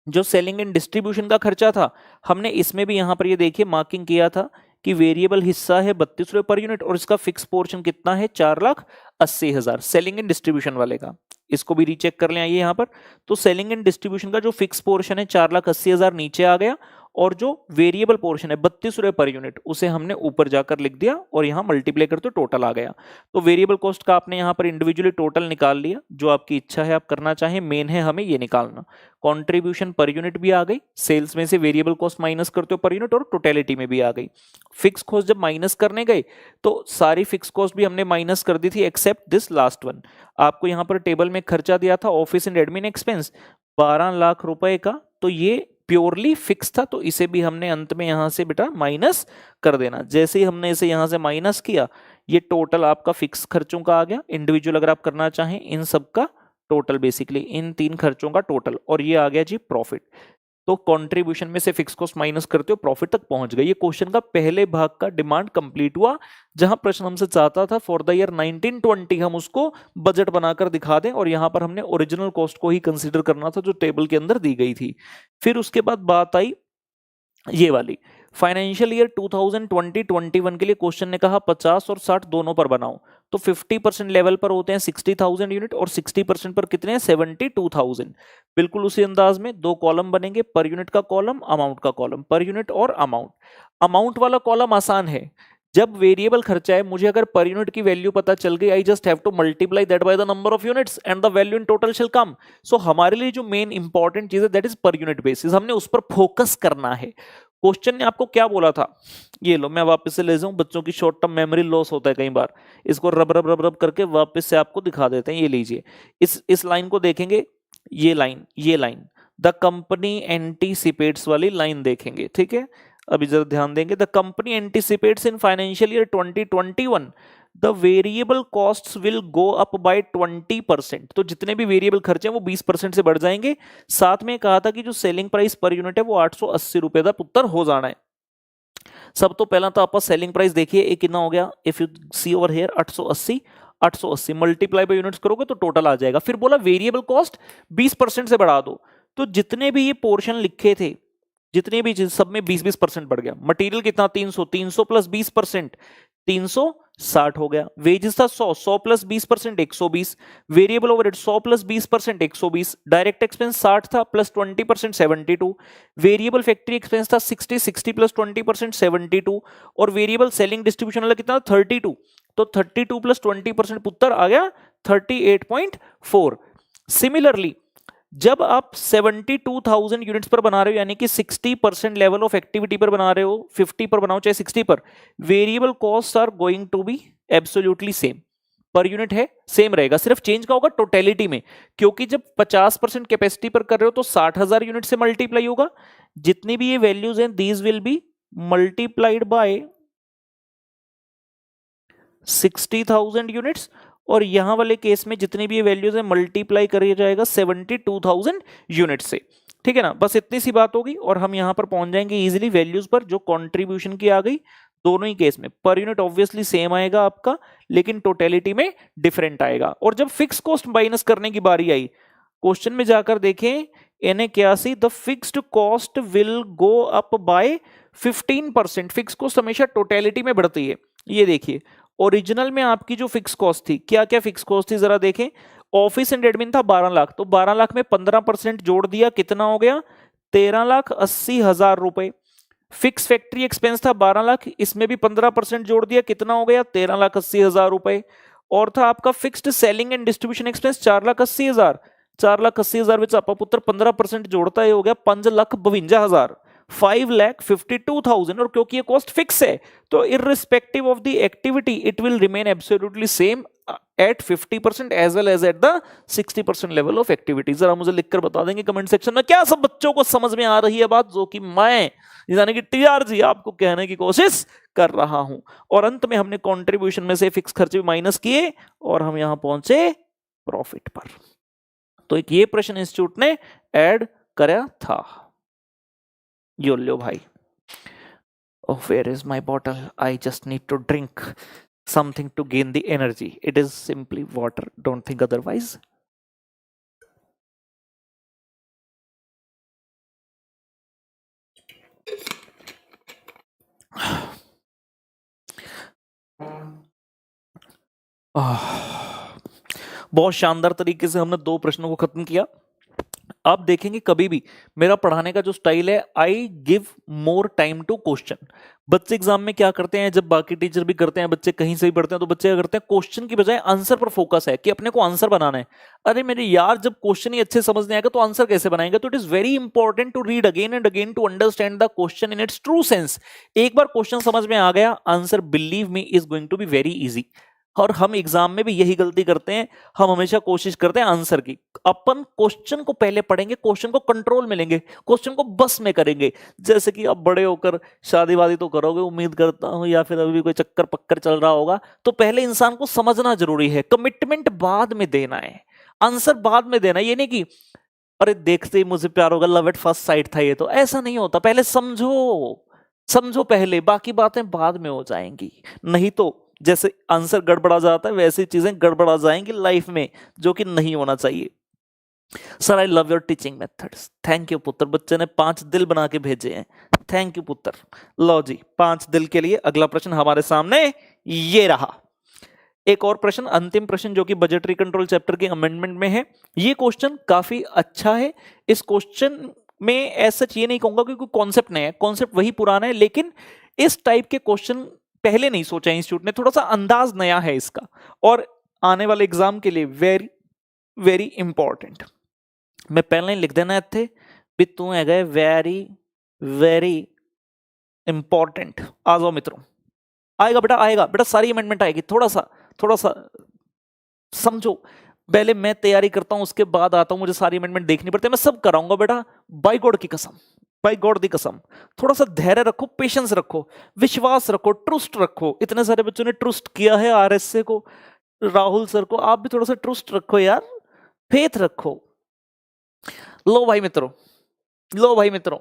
जो सेलिंग एंड डिस्ट्रीब्यूशन का खर्चा था, हमने इसमें भी यहां पर ये देखिए मार्किंग किया था कि वेरिएबल हिस्सा है 32 रुपए पर यूनिट, और इसका फिक्स पोर्शन कितना है 4,80,000 सेलिंग एंड डिस्ट्रीब्यूशन वाले का। इसको भी रीचेक कर लें आइए यहां पर। तो सेलिंग एंड डिस्ट्रीब्यूशन का जो फिक्स पोर्शन है 4,80,000 नीचे आ गया, और जो वेरिएबल पोर्शन है 32 रुपए पर यूनिट, उसे हमने ऊपर जाकर लिख दिया, और यहां मल्टीप्लाई करते टोटल आ गया। तो वेरिएबल कॉस्ट का आपने यहां पर इंडिविजुअली टोटल निकाल लिया, जो आपकी इच्छा है आप करना चाहें, मेन है हमें ये निकालना। कंट्रीब्यूशन पर यूनिट भी आ गई, सेल्स में से वेरिएबल कॉस्ट माइनस करते हो पर यूनिट, और टोटलिटी में भी आ गई। फिक्स कॉस्ट जब माइनस करने गए तो सारी फिक्स कॉस्ट भी हमने माइनस कर दी थी, एक्सेप्ट दिस लास्ट वन। आपको यहां पर टेबल में खर्चा दिया था office and admin expense 12 lakh रुपए का, तो ये प्योरली फिक्स था, तो इसे भी हमने अंत में यहां से बेटा माइनस कर देना। जैसे ही हमने इसे यहां से माइनस किया, ये टोटल आपका फिक्स खर्चों का आ गया। इंडिविजुअल अगर आप करना चाहें इन सब का टोटल, बेसिकली इन 3 खर्चों का टोटल, और ये आ गया जी प्रॉफिट। तो कंट्रीब्यूशन में से फिक्स कॉस्ट माइनस करते हो प्रॉफिट तक पहुंच गए। ये क्वेश्चन का पहले भाग का डिमांड कंप्लीट हुआ, जहां प्रश्न हमसे चाहता था फॉर द ईयर 1920 हम उसको बजट बनाकर दिखा दें, और यहां पर हमने ओरिजिनल कॉस्ट को ही कंसीडर करना था जो टेबल के अंदर दी गई थी। फिर उसके बाद बात आई ये वाली, फाइनेंशियल ईयर 2020-21 के लिए क्वेश्चन ने कहा 50 और 60 दोनों पर बनाओ। तो 50% लेवल पर होते हैं 60,000 यूनिट, और 60% पर कितने हैं 72,000। बिल्कुल उसी अंदाज में 2 कॉलम बनेंगे, पर यूनिट का कॉलम, अमाउंट का कॉलम, पर यूनिट और अमाउंट। अमाउंट वाला कॉलम आसान है, जब वेरिएबल खर्चा है, मुझे अगर पर यूनिट की वैल्यू पता चल गई, I just have to multiply that by the number of units and the value in total shall come. सो हमारे लिए जो मेन इंपॉर्टेंट चीज है that is per unit basis, हमने उस पर फोकस करना है। क्वेश्चन ने आपको क्या बोला था, ये लो मैं वापस से ले जाऊं, बच्चों की शॉर्ट टर्म मेमोरी लॉस होता है कई बार, इसको रब रब रब रब करके वापस से आपको दिखा देते हैं। ये लीजिए, इस लाइन को देखेंगे, ये लाइन द कंपनी एंटीसिपेट्स वाली लाइन देखेंगे, ठीक है। अभी जरा ध्यान देंगे, the company anticipates in financial year 2021 the variable costs will go up by 20%। तो जितने भी वेरिएबल खर्चे हैं वो 20% से बढ़ जाएंगे। साथ में कहा था कि जो सेलिंग प्राइस पर यूनिट है वो 880 रुपए का पुत्र हो जाना है। सब तो पहला तो आप सेलिंग प्राइस देखिए, एक कितना हो गया, if you see over here 880 multiply by units करोगे तो टोटल आ जाएगा। फिर बोला वेरिएबल कॉस्ट 20% से बढ़ा दो, तो जितने भी ये पोर्शन लिखे थे, जितनी भी चीज सब में 20-20% बढ़ गया। मटेरियल कितना 300, 300 प्लस 20%, 360 हो गया। वेजेस था 100, 100 plus 20% 120। Variable overhead 100 plus 20% 120। Direct expense 60 था प्लस 20% 72। वेरिएबल फैक्ट्री एक्सपेंस था 60, 60 प्लस 20% 72। और वेरिएबल सेलिंग डिस्ट्रीब्यूशन वाला कितना 32, तो 32 प्लस 20% पुत्र आ गया 38.4। सिमिलरली जब आप 72,000 यूनिट्स पर बना रहे हो, यानी कि 60% लेवल ऑफ एक्टिविटी पर बना रहे हो, 50 पर बनाओ चाहे 60 पर, variable cost are going to be absolutely same. Per unit है सेम रहेगा, सिर्फ चेंज का होगा टोटलिटी में, क्योंकि जब 50% कैपेसिटी पर कर रहे हो तो 60,000 यूनिट से मल्टीप्लाई होगा। जितनी भी ये वैल्यूज हैं these will be multiplied by 60,000 units, और यहां वाले केस में जितनी भी ये वैल्यूज है मल्टीप्लाई करिए जाएगा 72,000 यूनिट से। ठीक है ना, बस इतनी सी बात होगी और हम यहां पर पहुंच जाएंगे इजीली वैल्यूज पर जो कंट्रीब्यूशन की आ गई। दोनों ही केस में पर यूनिट ऑब्वियसली सेम आएगा आपका, लेकिन टोटलिटी में डिफरेंट आएगा। और जब फिक्स कॉस्ट माइनस करने की बारी आई, क्वेश्चन में जाकर देखें N81, the fixed cost will go up bye 15%। Fix cost हमेशा टोटलिटी में बढ़ती है। ये देखिए ओरिजिनल में आपकी जो फिक्स कॉस्ट थी, क्या क्या फिक्स कॉस्ट थी जरा देखें। ऑफिस एंड एडमिन था 12 लाख, तो 12 लाख में 15% जोड़ दिया, कितना हो गया 13,80,000 रुपए। फिक्स फैक्ट्री एक्सपेंस था 12 लाख, इसमें भी 15% जोड़ दिया, कितना हो गया 13,80,000 रुपए। और था आपका fixed selling and distribution expense 4,80,000, 4,80,000 विच आपका पुत्र 15% जोड़ता है हो गया 5,52,000, 5,52,000। और क्योंकि ये कॉस्ट फिक्स है तो irrespective of the activity it will remain absolutely same at 50% as well as at the 60% level of activity. जरा मुझे लिखकर बता देंगे कमेंट सेक्शन में, क्या सब बच्चों को समझ में आ रही है बात जो कि मैं यानी कि टीआरजी आपको कहने की कोशिश कर रहा हूं। और अंत में हमने कंट्रीब्यूशन में से फिक्स खर्चे भी माइनस किए और हम यहां पहुंचे प्रॉफिट पर। तो एक ये प्रश्न इंस्टीट्यूट ने ऐड करा था। यो लो भाई, oh where is my bottle, I just need to drink something to gain the energy, it is simply water, don't think otherwise. बहुत शानदार तरीके से हमने 2 प्रश्नों को खत्म किया। आप देखेंगे कभी भी मेरा पढ़ाने का जो स्टाइल है, I give more time to question. बच्चे एग्जाम में क्या करते हैं, जब बाकी टीचर भी करते हैं, बच्चे कहीं से भी पढ़ते हैं, तो बच्चे क्या करते हैं क्वेश्चन की बजाय आंसर पर फोकस है कि अपने को आंसर बनाना है। अरे मेरे यार, जब क्वेश्चन ही अच्छे समझ नहीं आएगा तो आंसर कैसे बनाएंगे। तो it is very important to read again and again to understand the question in its true sense. एक बार क्वेश्चन समझ में आ गया, answer believe me is going to be very easy. और हम एग्जाम में भी यही गलती करते हैं, हम हमेशा कोशिश करते हैं आंसर की। अपन क्वेश्चन को पहले पढ़ेंगे, क्वेश्चन को कंट्रोल में लेंगे, क्वेश्चन को बस में करेंगे। जैसे कि अब बड़े होकर शादी वादी तो करोगे उम्मीद करता हूं, या फिर अभी कोई चक्कर पक्कर चल रहा होगा, तो पहले इंसान को समझना जरूरी है। कमिटमेंट बाद में देना है, आंसर बाद में देना है। ये नहीं कि अरे देखते ही मुझे प्यार होगा, लव एट फर्स्ट साइट था ये, तो ऐसा नहीं होता। पहले समझो पहले, बाकी बातें बाद में हो जाएंगी। नहीं तो जैसे आंसर गड़बड़ा जाता है वैसी चीजें गड़बड़ा जाएंगी लाइफ में, जो कि नहीं होना चाहिए। Sir I love your teaching methods, thank you पुत्र। बच्चे ने 5 दिल बना के भेजे हैं, थैंक यू पुत्र। लो जी 5 दिल के लिए अगला प्रश्न हमारे सामने ये रहा। एक और प्रश्न, अंतिम प्रश्न, जो कि बजटरी कंट्रोल चैप्टर के अमेंडमेंट में है। ये क्वेश्चन काफी अच्छा है। इस क्वेश्चन में ऐसा ये नहीं कहूंगा कि कोई कॉन्सेप्ट नया है, कॉन्सेप्ट वही पुराना है, लेकिन इस टाइप के क्वेश्चन पहले नहीं सोचा इंस्टीट्यूट ने, थोड़ा सा अंदाज नया है इसका, और आने वाले एग्जाम के लिए वेरी वेरी इंपॉर्टेंट। मैं पहले ही लिख देना थे भी तू है गए वेरी वेरी इंपॉर्टेंट। आ जाओ मित्रों, आएगा बेटा सारी अमेंडमेंट आएगी। थोड़ा सा समझो, पहले मैं तैयारी करता हूं उसके बाद आता हूं, मुझे सारी अमेंडमेंट देखनी पड़ती है। मैं सब कराऊंगा बेटा, बाय गॉड की कसम, बाय गॉड दी कसम। थोड़ा सा धैर्य रखो, पेशेंस रखो, विश्वास रखो, ट्रस्ट रखो। इतने सारे बच्चों ने ट्रस्ट किया है आरएसए को, राहुल सर को, आप भी थोड़ा सा ट्रस्ट रखो यार, फेथ रखो। लो भाई मित्रों,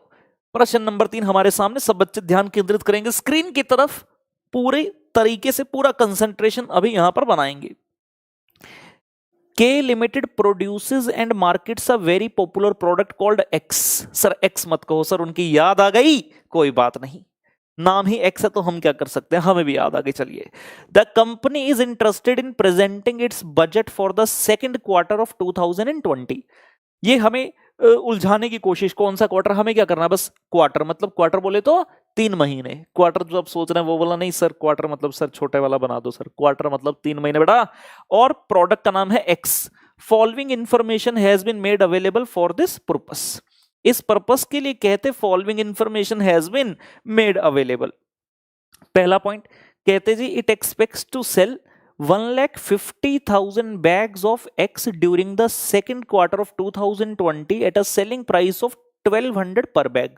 प्रश्न नंबर 3 हमारे सामने। सब बच्चे ध्यान केंद्रित करेंगे स्क्रीन की तरफ, पूरे तरीके से पूरा कंसंट्रेशन अभी यहां पर बनाएंगे। K Limited produces and markets a very popular product called X. Sir X मत कहो सर, उनकी याद आ गई, कोई बात नहीं, नाम ही X है तो हम क्या कर सकते हैं, हमें भी याद आ गई। चलिए, the company is interested in presenting it's budget for the second quarter of 2020। ये हमें उलझाने की कोशिश, कौन सा क्वार्टर, हमें क्या करना है, बस क्वार्टर, मतलब क्वार्टर बोले तो 3 महीने, क्वार्टर जो आप सोच रहे हैं वो बोला नहीं सर, क्वार्टर मतलब सर छोटे वाला बना दो सर, क्वार्टर मतलब 3 महीने बेटा, और प्रोडक्ट का नाम है X. Following information has been made available for this purpose. इस पर्पस के लिए कहते following information has been made available. पहला पॉइंट कहते जी, it expects to sell 1,50,000 bags of X during the second quarter of 2020 at a selling price of 1200 per bag।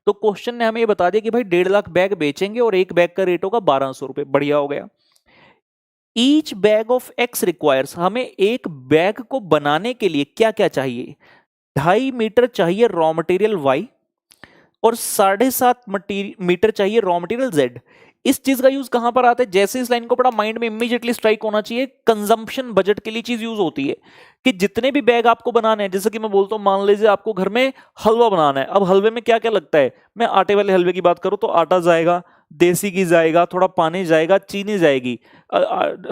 तो question ने हमें ये बता दिया कि भाई 1.5 लाख बैग बेचेंगे और एक बैग का रेट होगा 1200 रुपए। बढ़िया हो गया। Each bag of X requires, हमें एक बैग को बनाने के लिए क्या क्या चाहिए, 2.5 मीटर चाहिए रॉ मटेरियल Y और 7.5 मीटर चाहिए रॉ मटेरियल Z। इस चीज का यूज कहां पर आता है, जैसे इस लाइन को पढ़ा माइंड में इमीडिएटली स्ट्राइक होना चाहिए, कंजम्पशन बजट के लिए चीज यूज होती है कि जितने भी बैग आपको बनाने हैं, जैसे कि मैं बोलता हूं मान लीजिए आपको घर में हलवा बनाना है, अब हलवे में क्या क्या लगता है, मैं आटे वाले हलवे की बात करूं तो आटा जाएगा, देसी घी जाएगा, थोड़ा पानी जाएगा, चीनी जाएगी।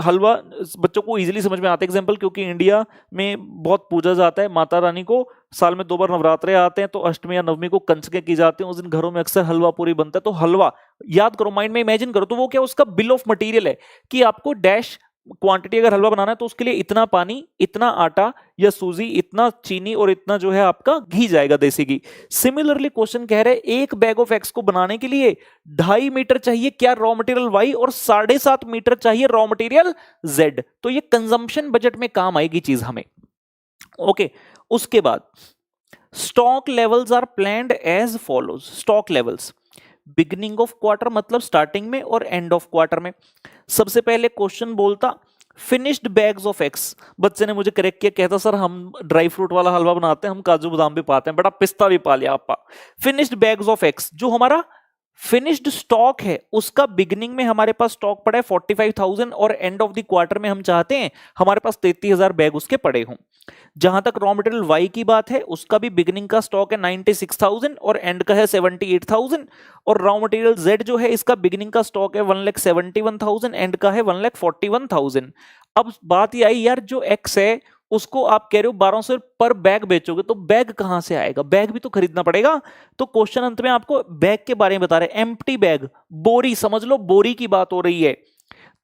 हलवा बच्चों को इजीली समझ में आता है एग्जांपल, क्योंकि इंडिया में बहुत पूजा जाता है माता रानी को, साल में 2 बार नवरात्रे आते हैं, तो अष्टमी या नवमी को कंजकें की जाती हैं, उस दिन घरों में अक्सर हलवा पूरी बनता है। तो हलवा याद करो, माइंड में इमेजिन करो, तो वो क्या उसका बिल ऑफ मटेरियल है कि आपको डैश क्वांटिटी अगर हलवा बनाना है तो उसके लिए इतना पानी, इतना आटा या सूजी, इतना चीनी और इतना जो है आपका घी जाएगा, देसी घी। सिमिलरली क्वेश्चन कह रहे हैं एक बैग ऑफ एक्स को बनाने के लिए 2.5 मीटर चाहिए क्या, रॉ मटेरियल वाई, और 7.5 मीटर चाहिए रॉ मटेरियल जेड। तो ये कंजम्पशन बजट में काम आएगी चीज हमें। ओके, उसके बाद stock levels are planned as follows. Stock levels beginning of quarter मतलब स्टार्टिंग में और एंड ऑफ क्वार्टर में। सबसे पहले क्वेश्चन बोलता फिनिश्ड बैग्स ऑफ एक्स। बच्चे ने मुझे करेक्ट किया, कहता सर हम ड्राई फ्रूट वाला हलवा बनाते हैं, हम काजू बादाम भी पाते हैं, बड़ा पिस्ता भी पा लिया आपा। फिनिश्ड बैग्स ऑफ एक्स, जो हमारा फिनिश्ड स्टॉक है उसका बिगिनिंग में हमारे पास स्टॉक पड़ा है 45,000 और एंड ऑफ द क्वार्टर में हम चाहते हैं हमारे पास 33,000 बैग उसके पड़े हों। जहां तक रॉ मटेरियल वाई की बात है, उसका भी बिगिनिंग का स्टॉक है 96,000 और एंड का है 78,000, और रॉ मटेरियल जेड जो है इसका बिगिनिंग का स्टॉक है 1,71,000, एंड का है 1,41,000। अब बात ये आई यार, जो एक्स है उसको आप कह रहे हो 1200 पर बैग बेचोगे, तो बैग कहां से आएगा, बैग भी तो खरीदना पड़ेगा। तो क्वेश्चन अंत में आपको बैग के बारे में बता रहे, एम्प्टी बैग, बोरी, समझ लो बोरी की बात हो रही है।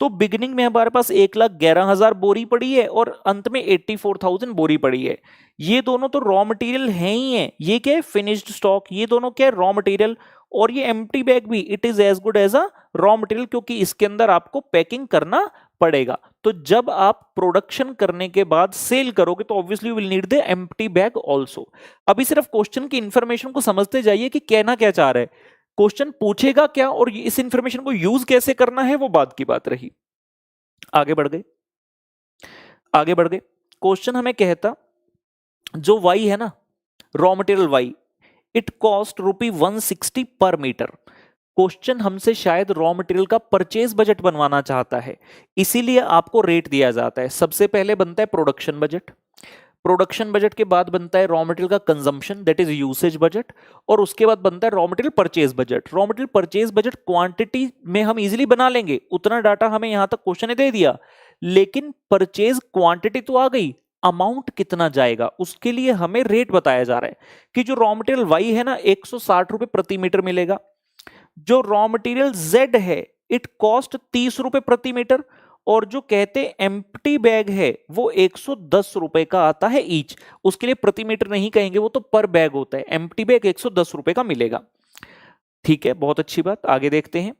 तो बिगिनिंग में हमारे पास 1,11,000 बोरी पड़ी है और अंत में 84,000 बोरी पड़ी है। ये दोनों तो रॉ मटेरियल है ही है, ये क्या है फिनिश्ड स्टॉक, ये दोनों क्या है रॉ मटेरियल, और ये एम्प्टी बैग भी it is as good as a raw material, क्योंकि इसके अंदर आपको पैकिंग करना पड़ेगा। तो जब आप प्रोडक्शन करने के बाद सेल करोगे तो obviously will need the empty bag also. अभी सिर्फ क्वेश्चन की इंफॉर्मेशन को समझते जाइए कि कहना क्या चाह रहा है, क्वेश्चन पूछेगा क्या और इस इंफॉर्मेशन को यूज कैसे करना है वो बाद की बात रही। आगे बढ़ गए, आगे बढ़ गए। क्वेश्चन हमें कहता जो वाई है ना, raw material Y, it cost ₹160 per meter. Question हमसे शायद रॉ मटेरियल का परचेज बजट बनवाना चाहता है, इसीलिए आपको रेट दिया जाता है। सबसे पहले बनता है प्रोडक्शन बजट, प्रोडक्शन बजट के बाद बनता है रॉ मटेरियल का consumption that is usage budget, और उसके बाद बनता है raw material purchase budget. Raw material purchase budget quantity में हम इजीली बना लेंगे, उतना डाटा हमें यहां तक क्वेश्चन ने दे दिया, लेकिन परचेज क्वांटिटी तो आ गई, अमाउंट कितना जाएगा उसके लिए हमें रेट बताया जा रहा है कि जो रॉ मटेरियल वाई है ना 160 रुपए प्रति मीटर मिलेगा, जो रॉ मटेरियल जेड है इट कॉस्ट 30 रुपए प्रति मीटर, और जो कहते एम्प्टी बैग है वो 110 रुपए का आता है ईच। उसके लिए प्रति मीटर नहीं कहेंगे, वो तो पर बैग होता है। एम्प्टी बैग 110 रुपए का मिलेगा। ठीक है, बहुत अच्छी बात, आगे देखते हैं।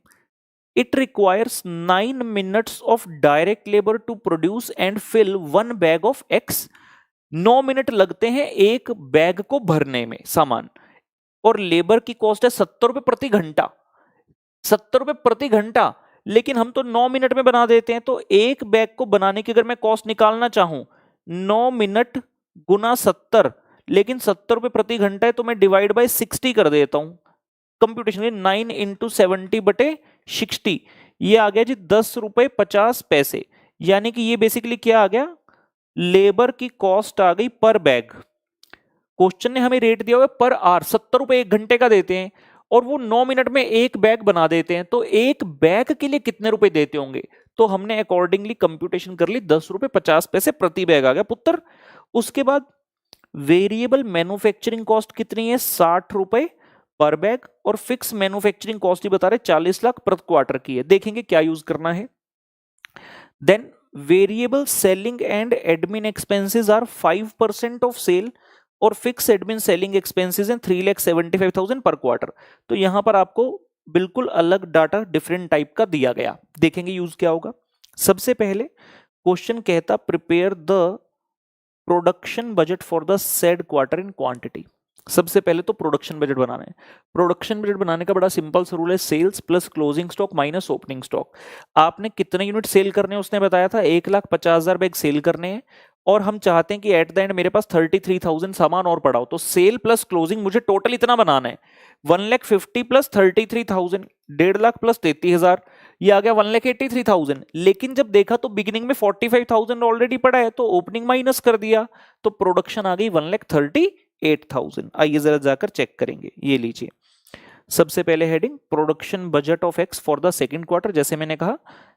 It requires 9 minutes of direct labour to produce and fill 1 bag of X. 9 minute लगते हैं एक बैग को भरने में सामान, और लेबर की कॉस्ट है 70 रुपए प्रति घंटा, 70 रुपए प्रति घंटा, लेकिन हम तो 9 मिनट में बना देते हैं। तो एक बैग को बनाने की अगर मैं कॉस्ट निकालना चाहूं 9 मिनट गुना 70, लेकिन 70 रुपए प्रति घंटा है तो मैं डिवाइड बाय 60 कर देता हूं कंप्यूटेशन में, 9 इंटू 70/60, ये आ गया जी 10 रुपए 50 पैसे। यानी कि ये बेसिकली क्या आ गया, लेबर की कॉस्ट आ गई पर बैग। क्वेश्चन ने हमें रेट दिया हुआ है पर आवर, 70 रुपए 1 घंटे का देते हैं और वो 9 मिनट में एक बैग बना देते हैं, तो एक बैग के लिए कितने रुपए देते होंगे? तो हमने अकॉर्डिंगली कंप्यूटेशन कर ली, 10 रुपए 50 पैसे प्रति बैग आ गया पुत्र। उसके बाद वेरिएबल मैन्युफैक्चरिंग कॉस्ट कितनी है? 60 रुपए पर बैग, और फिक्स मैन्युफैक्चरिंग कॉस्ट ही बता रहे 40 लाख प्रति क्वार्टर की है। देखेंगे क्या यूज करना है। Then variable selling and admin expenses are 5% of sale और फिक्स एडमिन सेलिंग एक्सपेंसेस हैं 3,75,000 पर क्वार्टर। तो यहां पर आपको बिल्कुल अलग डाटा डिफरेंट टाइप का दिया गया। देखेंगे यूज क्या होगा। सबसे पहले क्वेश्चन कहता prepare the production budget for the said quarter in quantity. सबसे पहले तो प्रोडक्शन बजट बनाना है। प्रोडक्शन बजट बनाने का बड़ा सिंपल सा रूल है, sales plus closing stock minus opening stock. आपने कितने यूनिट सेल करने हैं उसने बताया था, 1,50,000 बैग सेल करने हैं और हम चाहते हैं कि एट द एंड मेरे पास 33,000 सामान और पड़ा हो। तो सेल प्लस क्लोजिंग मुझे टोटल इतना बनाना है, 1,50,000 प्लस 33,000, 1.5 लाख प्लस 33,000, ये आ गया 1,83,000। लेकिन जब देखा तो बिगिनिंग में 45,000 ऑलरेडी पड़ा है, तो ओपनिंग माइनस कर दिया, तो प्रोडक्शन आ गई 1,38,000। आइए जरा जाकर चेक करेंगे। ये लीजिए, सबसे पहले heading production budget of x for the second quarter. जैसे मैंने कहा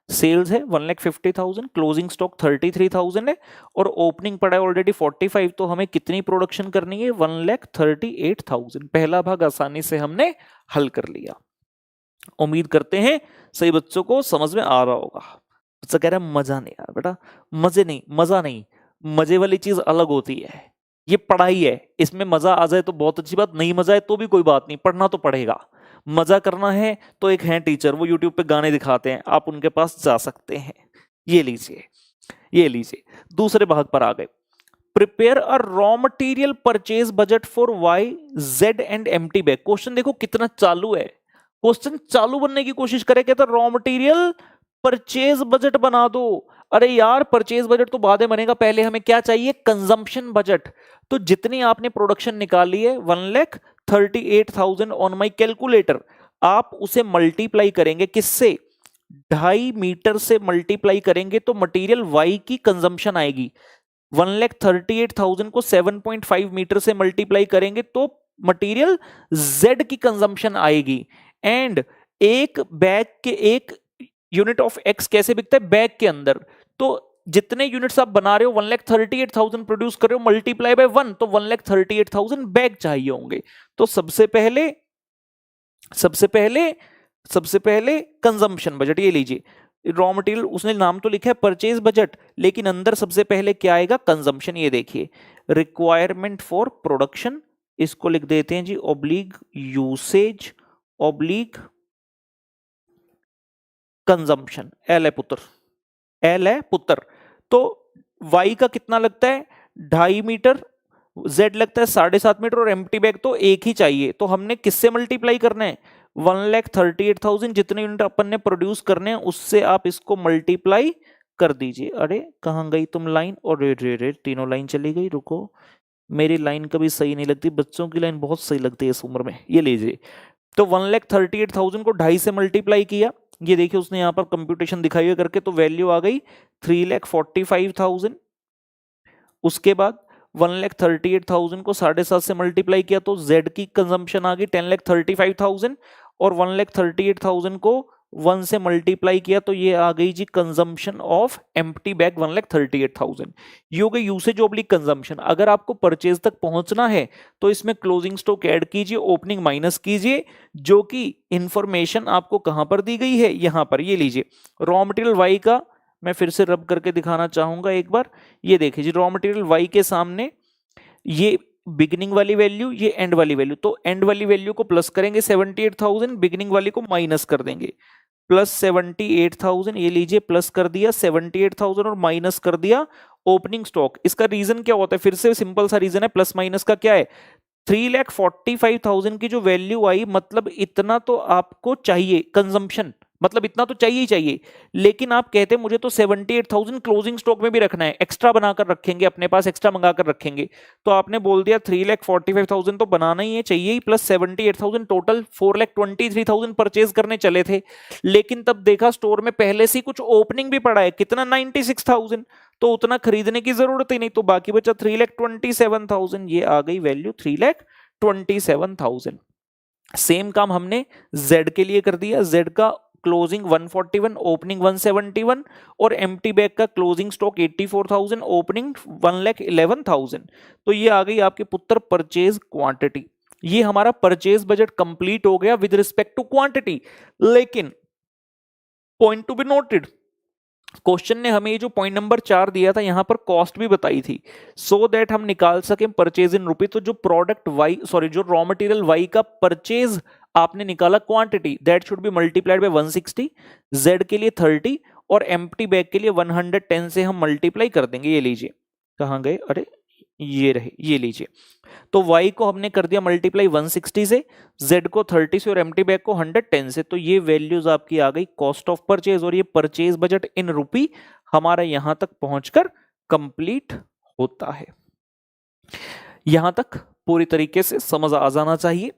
सेल्स है 1,50,000, क्लोजिंग स्टॉक 33,000 है और ओपनिंग पड़ा है ऑलरेडी 45, तो हमें कितनी प्रोडक्शन करनी है? 1,38,000। पहला भाग आसानी से हमने हल कर लिया। उम्मीद करते हैं सही बच्चों को समझ में आ रहा होगा। बच्चा कह रहा है मजा नहीं यार बेटा, मजे नहीं, मजा नहीं, मजे वाली चीज अलग होती है, ये पढ़ाई है, इसमें मजा आ जाए तो बहुत अच्छी बात, नहीं मजा आए तो भी कोई बात नहीं, पढ़ना तो पड़ेगा। मजा करना है तो एक है टीचर, वो यूट्यूब पे गाने दिखाते हैं, आप उनके पास जा सकते हैं। ये लीजिए, ये लीजिए, दूसरे भाग पर आ गए। Prepare a raw material purchase budget for Y Z and empty bag. Question देखो कितना चालू है, क्वेश्चन चालू बनने की कोशिश करे, कहता रॉ मटेरियल परचेज बजट बना दो। अरे यार परचेज बजट तो बाद में बनेगा, पहले हमें क्या चाहिए? Consumption budget. तो जितनी आपने प्रोडक्शन निकाली है 1,38,000 ऑन माई कैलकुलेटर, आप उसे मल्टीप्लाई करेंगे किससे? 2.5 मीटर से मल्टीप्लाई करेंगे तो मटेरियल वाई की कंजम्पशन आएगी। 1,38,000 को 7.5 मीटर से मल्टीप्लाई करेंगे तो मटेरियल जेड की कंजम्पशन आएगी। एंड एक बैग के एक यूनिट ऑफ एक्स कैसे बिकता है? बैग के अंदर। तो जितने यूनिट्स आप बना रहे हो 1,38,000 प्रोड्यूस कर रहे हो, मल्टीप्लाई बाय 1, तो 1,38,000 बैग चाहिए होंगे। तो सबसे पहले कंजम्पशन बजट, ये लीजिए रॉ मटेरियल, उसने नाम तो लिखा है परचेज बजट, लेकिन अंदर सबसे पहले क्या आएगा? कंजम्पशन। ये देखिए रिक्वायरमेंट फॉर प्रोडक्शन, इसको लिख देते हैं G oblique usage oblique consumption. L है पुत्र, एल है पुत्र। तो वाई का कितना लगता है? 2.5 मीटर, जेड लगता है 7.5 मीटर और एम्प्टी बैग तो एक ही चाहिए। तो हमने किससे मल्टीप्लाई करना है? 1,38,000 जितने यूनिट अपन ने प्रोड्यूस करने हैं उससे आप इसको मल्टीप्लाई कर दीजिए। अरे कहां गई तुम लाइन? और रे तीनों लाइन चली गई। रुको, मेरी लाइन कभी सही नहीं लगती, बच्चों की लाइन बहुत सही लगती है इस उम्र में। ये लीजिए, तो 1,38,000 को 2.5 से मल्टीप्लाई किया, ये देखिए उसने यहां पर कंप्यूटेशन दिखाई है करके, तो वैल्यू आ गई 3,45,000। उसके बाद 1,38,000 को 7.5 से मल्टीप्लाई किया तो जेड की कंजम्पशन आ गई 10,35,000 और 1,38,000 को 1 से मल्टीप्लाई किया तो ये आ गई जी कंजम्पशन ऑफ एम्प्टी बैग 1,38,000। ये हो गई यूसेज ऑब्लिक कंजम्पशन। अगर आपको परचेज तक पहुंचना है तो इसमें क्लोजिंग स्टॉक ऐड कीजिए, ओपनिंग माइनस कीजिए, जो कि इंफॉर्मेशन आपको कहां पर दी गई है? यहां पर। ये लीजिए रॉ मटेरियल वाई का मैं फिर से रब करके दिखाना चाहूंगा एक बार। ये देखिए जी रॉ मटेरियल वाई के सामने ये बिगिनिंग वाली वैल्यू, ये एंड वाली वैल्यू, तो एंड वाली वैल्यू को प्लस करेंगे 78,000, बिगिनिंग वाली को माइनस कर देंगे, प्लस 78,000। ये लीजिए प्लस कर दिया 78,000 और माइनस कर दिया ओपनिंग स्टॉक। इसका रीजन क्या होता है? फिर से सिंपल सा रीजन है, प्लस माइनस का क्या है? 3,45,000 की जो वैल्यू आई, मतलब इतना तो आपको चाहिए कंजम्पशन, मतलब इतना तो चाहिए ही चाहिए, लेकिन आप कहते हैं मुझे तो 78,000 क्लोजिंग स्टॉक में भी रखना है, एक्स्ट्रा बनाकर रखेंगे अपने पास, एक्स्ट्रा मंगाकर रखेंगे, तो आपने बोल दिया 3,45,000 तो बनाना ही है, चाहिए ही, प्लस 78,000 टोटल 4,23,000 परचेज करने चले थे, लेकिन तब देखा स्टोर में पहले से कुछ ओपनिंग भी पड़ा है, कितना 96,000, तो उतना खरीदने की जरूरत ही नहीं, तो बाकी बचा 3,27,000, ये आ गई वैल्यू 3,27,000। सेम काम हमने Z के लिए कर दिया, Z का क्लोजिंग 141, ओपनिंग 171, और एम्प्टी बैग का क्लोजिंग स्टॉक 84,000, ओपनिंग 1,11,000, तो ये आ गई आपके पुत्र परचेज क्वांटिटी। ये हमारा परचेज बजट कंप्लीट हो गया विद रिस्पेक्ट टू क्वांटिटी, लेकिन point to be noted, question ने हमें जो पॉइंट नंबर 4 दिया था यहां पर कॉस्ट भी बताई थी, सो दैट हम निकाल सके परचेज इन रुपी। तो जो प्रोडक्ट वाई, सॉरी जो रॉ मटेरियल वाई का परचेज आपने निकाला quantity, that should be multiplied by 160, Z के लिए 30 और एम्प्टी बैग के लिए 110 से हम मल्टीप्लाई कर देंगे। ये लीजिए, कहां गए, अरे ये रहे, ये लीजिए, तो y को हमने कर दिया मल्टीप्लाई 160 से, z को 30 से और एम्प्टी बैग को 110 से, तो ये वैल्यूज आपकी आ गई कॉस्ट ऑफ परचेज, और ये परचेज बजट इन रुपी हमारा यहां तक पहुंचकर कंप्लीट होता है। यहां तक पूरी तरीके से समझ आ जाना चाहिए।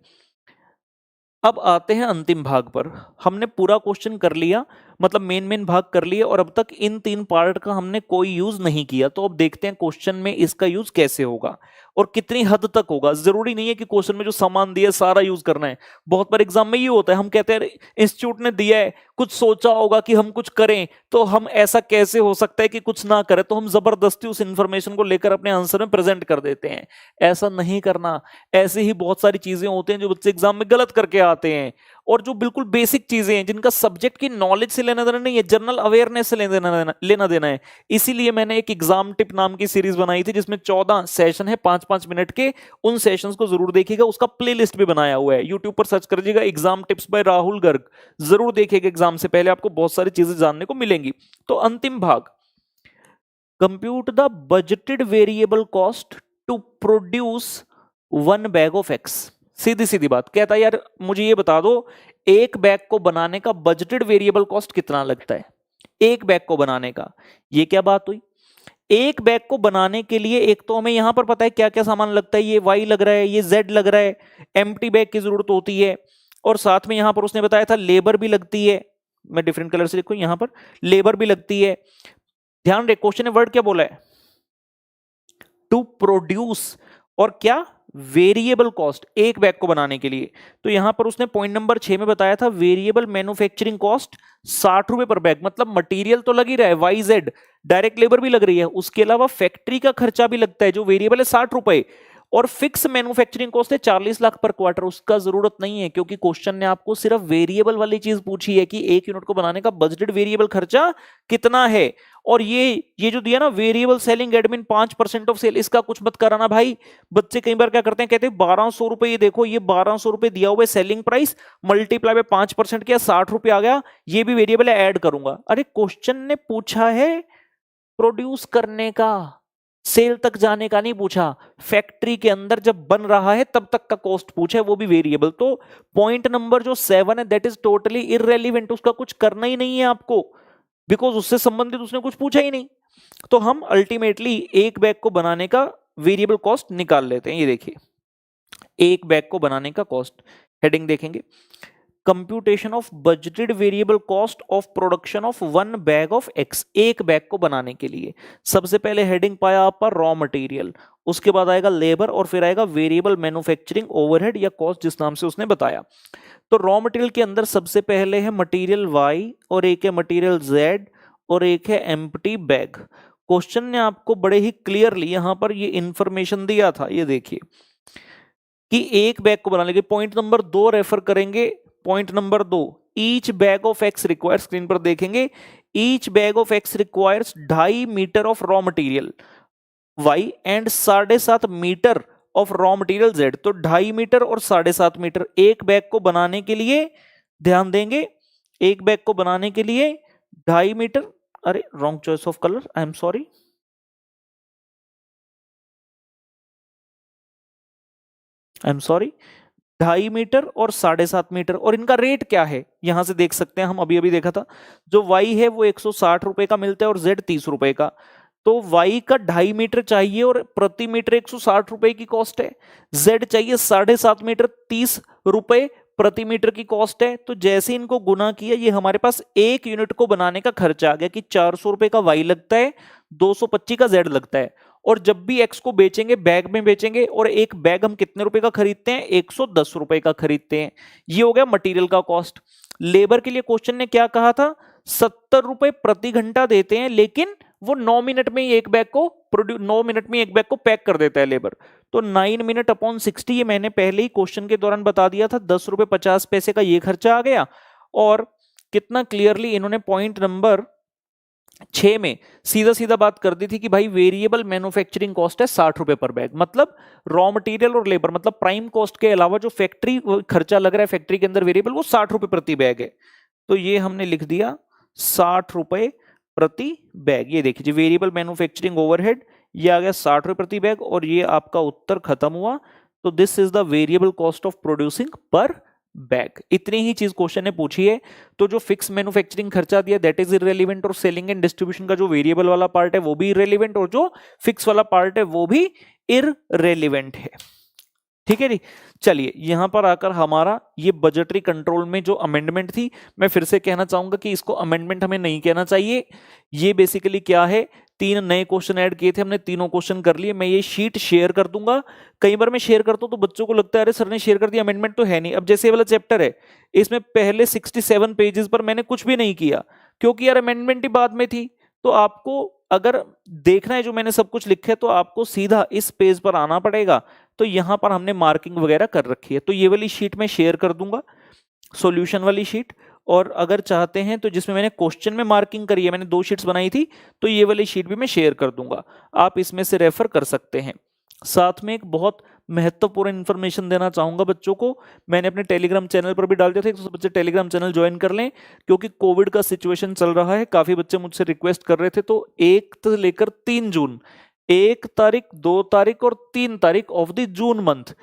अब आते हैं अंतिम भाग पर। हमने पूरा क्वेश्चन कर लिया, मतलब मेन भाग कर लिए, और अब तक इन 3 पार्ट का हमने कोई यूज नहीं किया। तो अब देखते हैं क्वेश्चन में इसका यूज कैसे होगा और कितनी हद तक होगा। जरूरी नहीं है कि क्वेश्चन में जो सामान दिया सारा यूज करना है। बहुत बार एग्जाम में ये होता है, हम कहते हैं इंस्टीट्यूट ने दिया है, कुछ सोचा होगा कि हम कुछ करें, तो हम ऐसा कैसे हो सकता है कि कुछ ना करें, तो हम जबरदस्ती उस इंफॉर्मेशन को लेकर अपने आंसर में प्रेजेंट कर देते हैं। ऐसा नहीं करना। ऐसे ही बहुत सारी चीजें होती हैं जो बच्चे एग्जाम में गलत करके आते हैं, और जो बिल्कुल बेसिक चीजें हैं जिनका सब्जेक्ट की नॉलेज से लेना देना नहीं है, जनरल अवेयरनेस से लेना देना है। इसीलिए मैंने एक एग्जाम टिप नाम की सीरीज बनाई थी, जिसमें 14 सेशन है 5-5 मिनट के। उन सेशंस को जरूर देखिएगा, उसका प्लेलिस्ट भी बनाया हुआ है, यूट्यूब पर सर्च करिएगा exam tips by Rahul Garg, जरूर देखिएगा। एग्जाम से पहले आपको बहुत सारी चीजें जानने को मिलेंगी। तो अंतिम भाग, compute the budgeted variable cost to produce 1 bag of X. सीधी सीधी बात, कहता है यार मुझे ये बता दो एक बैग को बनाने का बजटेड वेरिएबल कॉस्ट कितना लगता है, एक बैग को बनाने का। ये क्या बात हुई, एक बैग को बनाने के लिए एक तो हमें यहां पर पता है क्या क्या सामान लगता है, ये वाई लग रहा है, ये जेड लग रहा है, एम्प्टी बैग की जरूरत होती है, और साथ में यहां पर उसने बताया था लेबर भी लगती है। मैं डिफरेंट कलर से लिखूं, यहां पर लेबर भी लगती है। ध्यान रहे क्वेश्चन ने वर्ड क्या बोला है, टू प्रोड्यूस, और क्या, वेरिएबल कॉस्ट एक बैग को बनाने के लिए। तो यहां पर उसने पॉइंट नंबर 6 में बताया था वेरिएबल मैन्युफैक्चरिंग कॉस्ट 60 रुपए पर बैग, मतलब मटेरियल तो लग ही रहा है वाई जेड, डायरेक्ट लेबर भी लग रही है, उसके अलावा फैक्ट्री का खर्चा भी लगता है, जो वेरिएबल है 60 रुपए, और फिक्स मैन्युफैक्चरिंग कॉस्ट है 40 लाख पर क्वार्टर। उसका जरूरत नहीं है, क्योंकि क्वेश्चन ने आपको सिर्फ वेरिएबल वाली चीज पूछी है कि एक यूनिट को बनाने का बजटेड वेरिएबल खर्चा कितना है। और ये जो दिया ना variable selling admin 5% of sale, इसका कुछ मत कराना भाई। बच्चे कई बार क्या करते हैं, कहते हैं 1200 रुपए, ये देखो ये 1200 रुपए दिया हुआ है सेलिंग प्राइस, मल्टीप्लाई बाय 5% किया 60 रुपए आ गया, ये भी वेरिएबल है ऐड करूंगा। अरे क्वेश्चन ने पूछा है प्रोड्यूस करने का, सेल तक जाने का नहीं पूछा। फैक्ट्री के अंदर जब बन रहा है तब तक का कॉस्ट पूछा है, वो भी वेरिएबल। तो पॉइंट नंबर जो 7 है दैट इज टोटली इररेलेवेंट, उसका कुछ करना ही नहीं है आपको, बिकॉज उससे संबंधित उसने कुछ पूछा ही नहीं। तो हम अल्टीमेटली एक बैग को बनाने का वेरिएबल कॉस्ट निकाल लेते हैं। ये देखिए एक बैग को बनाने का कॉस्ट, हेडिंग देखेंगे computation of budgeted variable cost of production of 1 bag of x, एक बैग को बनाने के लिए। सबसे पहले हेडिंग पाया आपका रॉ मटेरियल, उसके बाद आएगा लेबर, और फिर आएगा वेरिएबल मैन्युफैक्चरिंग ओवरहेड या कॉस्ट जिस नाम से उसने बताया। तो रॉ मटेरियल के अंदर सबसे पहले है मटेरियल वाई, और एक है मटेरियल जेड, और एक है एम्प्टी बैग। क्वेश्चन ने आपको बड़े ही क्लियरली यहां पर ये इंफॉर्मेशन दिया था, ये देखिए कि एक बैग को बनाने के पॉइंट नंबर 2 रेफर करेंगे। Point number 2, each bag of X requires, screen पर देखेंगे, each bag of X requires 2.5 meter of raw material Y and 7.5 meter of raw material Z. तो 2.5 मीटर और 7.5 मीटर एक बैग को बनाने के लिए, ध्यान देंगे एक बैग को बनाने के लिए 2.5 मीटर, अरे wrong choice of colour, I am sorry, 2.5 meter और 7.5 मीटर, और इनका रेट क्या है यहां से देख सकते हैं, हम अभी अभी देखा था। जो y है वो 160 रुपए का मिलता है और z 30 रुपए का। तो y का 2.5 मीटर चाहिए और प्रति मीटर 160 रुपए की कॉस्ट है। z चाहिए 7.5 मीटर, 30 रुपए प्रति मीटर की कॉस्ट है। तो जैसे इनको गुना किया, ये हमारे पास एक यूनिट को बनाने का खर्चा आ गया कि 400 रुपए का y लगता है, 225 का z लगता है। और जब भी x को बेचेंगे बैग में बेचेंगे, और एक बैग हम कितने रुपए का खरीदते हैं, 110 रुपए का खरीदते हैं। ये हो गया मटेरियल का कॉस्ट। लेबर के लिए क्वेश्चन ने क्या कहा था, 70 रुपए प्रति घंटा देते हैं, लेकिन वो 9 मिनट में ही एक बैग को 9 मिनट में एक बैग को पैक कर देता है लेबर। तो 9 मिनट अपॉन 60, ये मैंने पहले ही क्वेश्चन के दौरान बता दिया था, 10 रुपए 50 पैसे का ये खर्चा आ गया। और कितना क्लियरली इन्होंने पॉइंट नंबर 6 में सीधा सीधा बात कर दी थी कि भाई वेरिएबल मैन्युफैक्चरिंग कॉस्ट है 60 रुपए पर बैग, मतलब रॉ मटेरियल और लेबर, मतलब प्राइम कॉस्ट के अलावा जो फैक्ट्री खर्चा लग रहा है फैक्ट्री के अंदर वेरिएबल, वो 60 रुपए प्रति बैग है। तो ये हमने लिख दिया 60 रुपए प्रति बैग। ये देखिए वेरिएबल मैन्युफैक्चरिंग ओवरहेड, ये आ गया 60 रुपए प्रति बैग, और ये आपका उत्तर खत्म हुआ। तो this is the variable cost of producing पर बैग। इतनी ही चीज क्वेश्चन ने पूछी है। तो जो फिक्स मैन्युफैक्चरिंग खर्चा दिया दैट इज इररेलेवेंट, और सेलिंग एंड डिस्ट्रीब्यूशन का जो वेरिएबल वाला पार्ट है वो भी इररेलेवेंट, और जो फिक्स वाला पार्ट है वो भी इररेलेवेंट है। ठीक है जी। चलिए यहां पर आकर हमारा ये बजटरी कंट्रोल में जो अमेंडमेंट थी, मैं फिर से कहना चाहूंगा कि इसको अमेंडमेंट हमें नहीं कहना चाहिए। ये बेसिकली क्या है, 3 नए क्वेश्चन ऐड किए थे हमने, तीनों क्वेश्चन कर लिए। मैं ये शीट शेयर कर दूंगा। कई बार मैं शेयर करता हूं तो बच्चों को लगता है अरे सर ने शेयर कर दिया, अमेंडमेंट तो है नहीं। अब जैसे वाला चैप्टर है, इसमें पहले 67 पेजेस पर मैंने कुछ भी नहीं किया, क्योंकि यार अमेंडमेंट ही बाद में थी। तो आपको अगर देखना है जो मैंने सब कुछ लिखा है, तो आपको सीधा इस पेज पर आना पड़ेगा। तो यहां पर हमने मार्किंग वगैरह कर रखी है। तो ये वाली शीट मैं शेयर कर दूंगा, सॉल्यूशन वाली शीट। और अगर चाहते हैं तो जिसमें मैंने क्वेश्चन में मार्किंग करी है, मैंने 2 शीट्स बनाई थी, तो ये वाली शीट भी मैं शेयर कर दूंगा, आप इसमें से रेफर कर सकते हैं। साथ में एक बहुत महत्वपूर्ण इंफॉर्मेशन देना चाहूंगा बच्चों को, मैंने अपने टेलीग्राम चैनल पर भी डाल दिया था, तो बच्चे टेलीग्राम चैनल ज्वाइन कर लें, क्योंकि कोविड का सिचुएशन चल रहा है। काफी बच्चे मुझसे रिक्वेस्ट कर रहे थे। तो 1 से लेकर 3 जून, 1 तारीख, 2 तारीख और 3 तारीख ऑफ द जून मंथ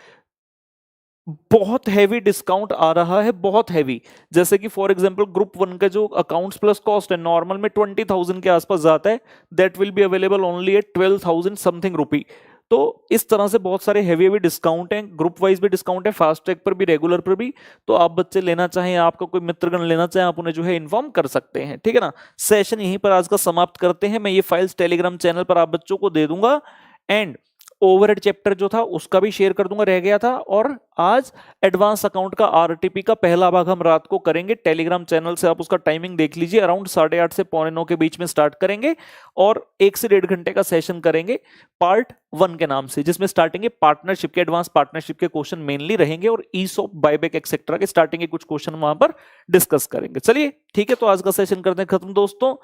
बहुत हैवी डिस्काउंट आ रहा है, बहुत हैवी। जैसे कि फॉर एग्जांपल ग्रुप 1 का जो अकाउंट्स प्लस कॉस्ट है, नॉर्मल में 20,000 के आसपास जाता है, that will be available only at 12,000 something rupee. तो इस तरह से बहुत सारे हैवी हैवी डिस्काउंट हैं, ग्रुप वाइज भी डिस्काउंट है, फास्ट ट्रैक पर भी, रेगुलर पर भी। तो आप बच्चे लेना चाहें, आपका कोई मित्रगण लेना चाहे, आप उन्हें जो है इन्फॉर्म कर सकते हैं। ठीक है ना। सेशन यहीं पर आज का समाप्त करते हैं। मैं ये फाइल्स टेलीग्राम चैनल पर आप बच्चों को दे दूंगा, एंड ओवरहेड चैप्टर जो था उसका भी शेयर कर दूंगा, रह गया था। और आज एडवांस अकाउंट का आरटीपी का पहला भाग हम रात को करेंगे टेलीग्राम चैनल से। आप उसका टाइमिंग देख लीजिए, अराउंड 8:30 से 8:45 के बीच में स्टार्ट करेंगे, और 1 से 1.5 घंटे का सेशन करेंगे पार्ट 1 के नाम से, जिसमें स्टार्टिंग के पार्टनरशिप के, एडवांस पार्टनरशिप के क्वेश्चन मेनली रहेंगे, और ईसॉप, बायबैक एक्सेट्रा के स्टार्टिंग के कुछ क्वेश्चन वहां पर डिस्कस करेंगे। चलिए ठीक है, तो आज का सेशन करते हैं खत्म दोस्तों।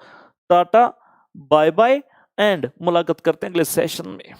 टाटा बाय बाय, एंड मुलाकात करते हैं अगले सेशन में।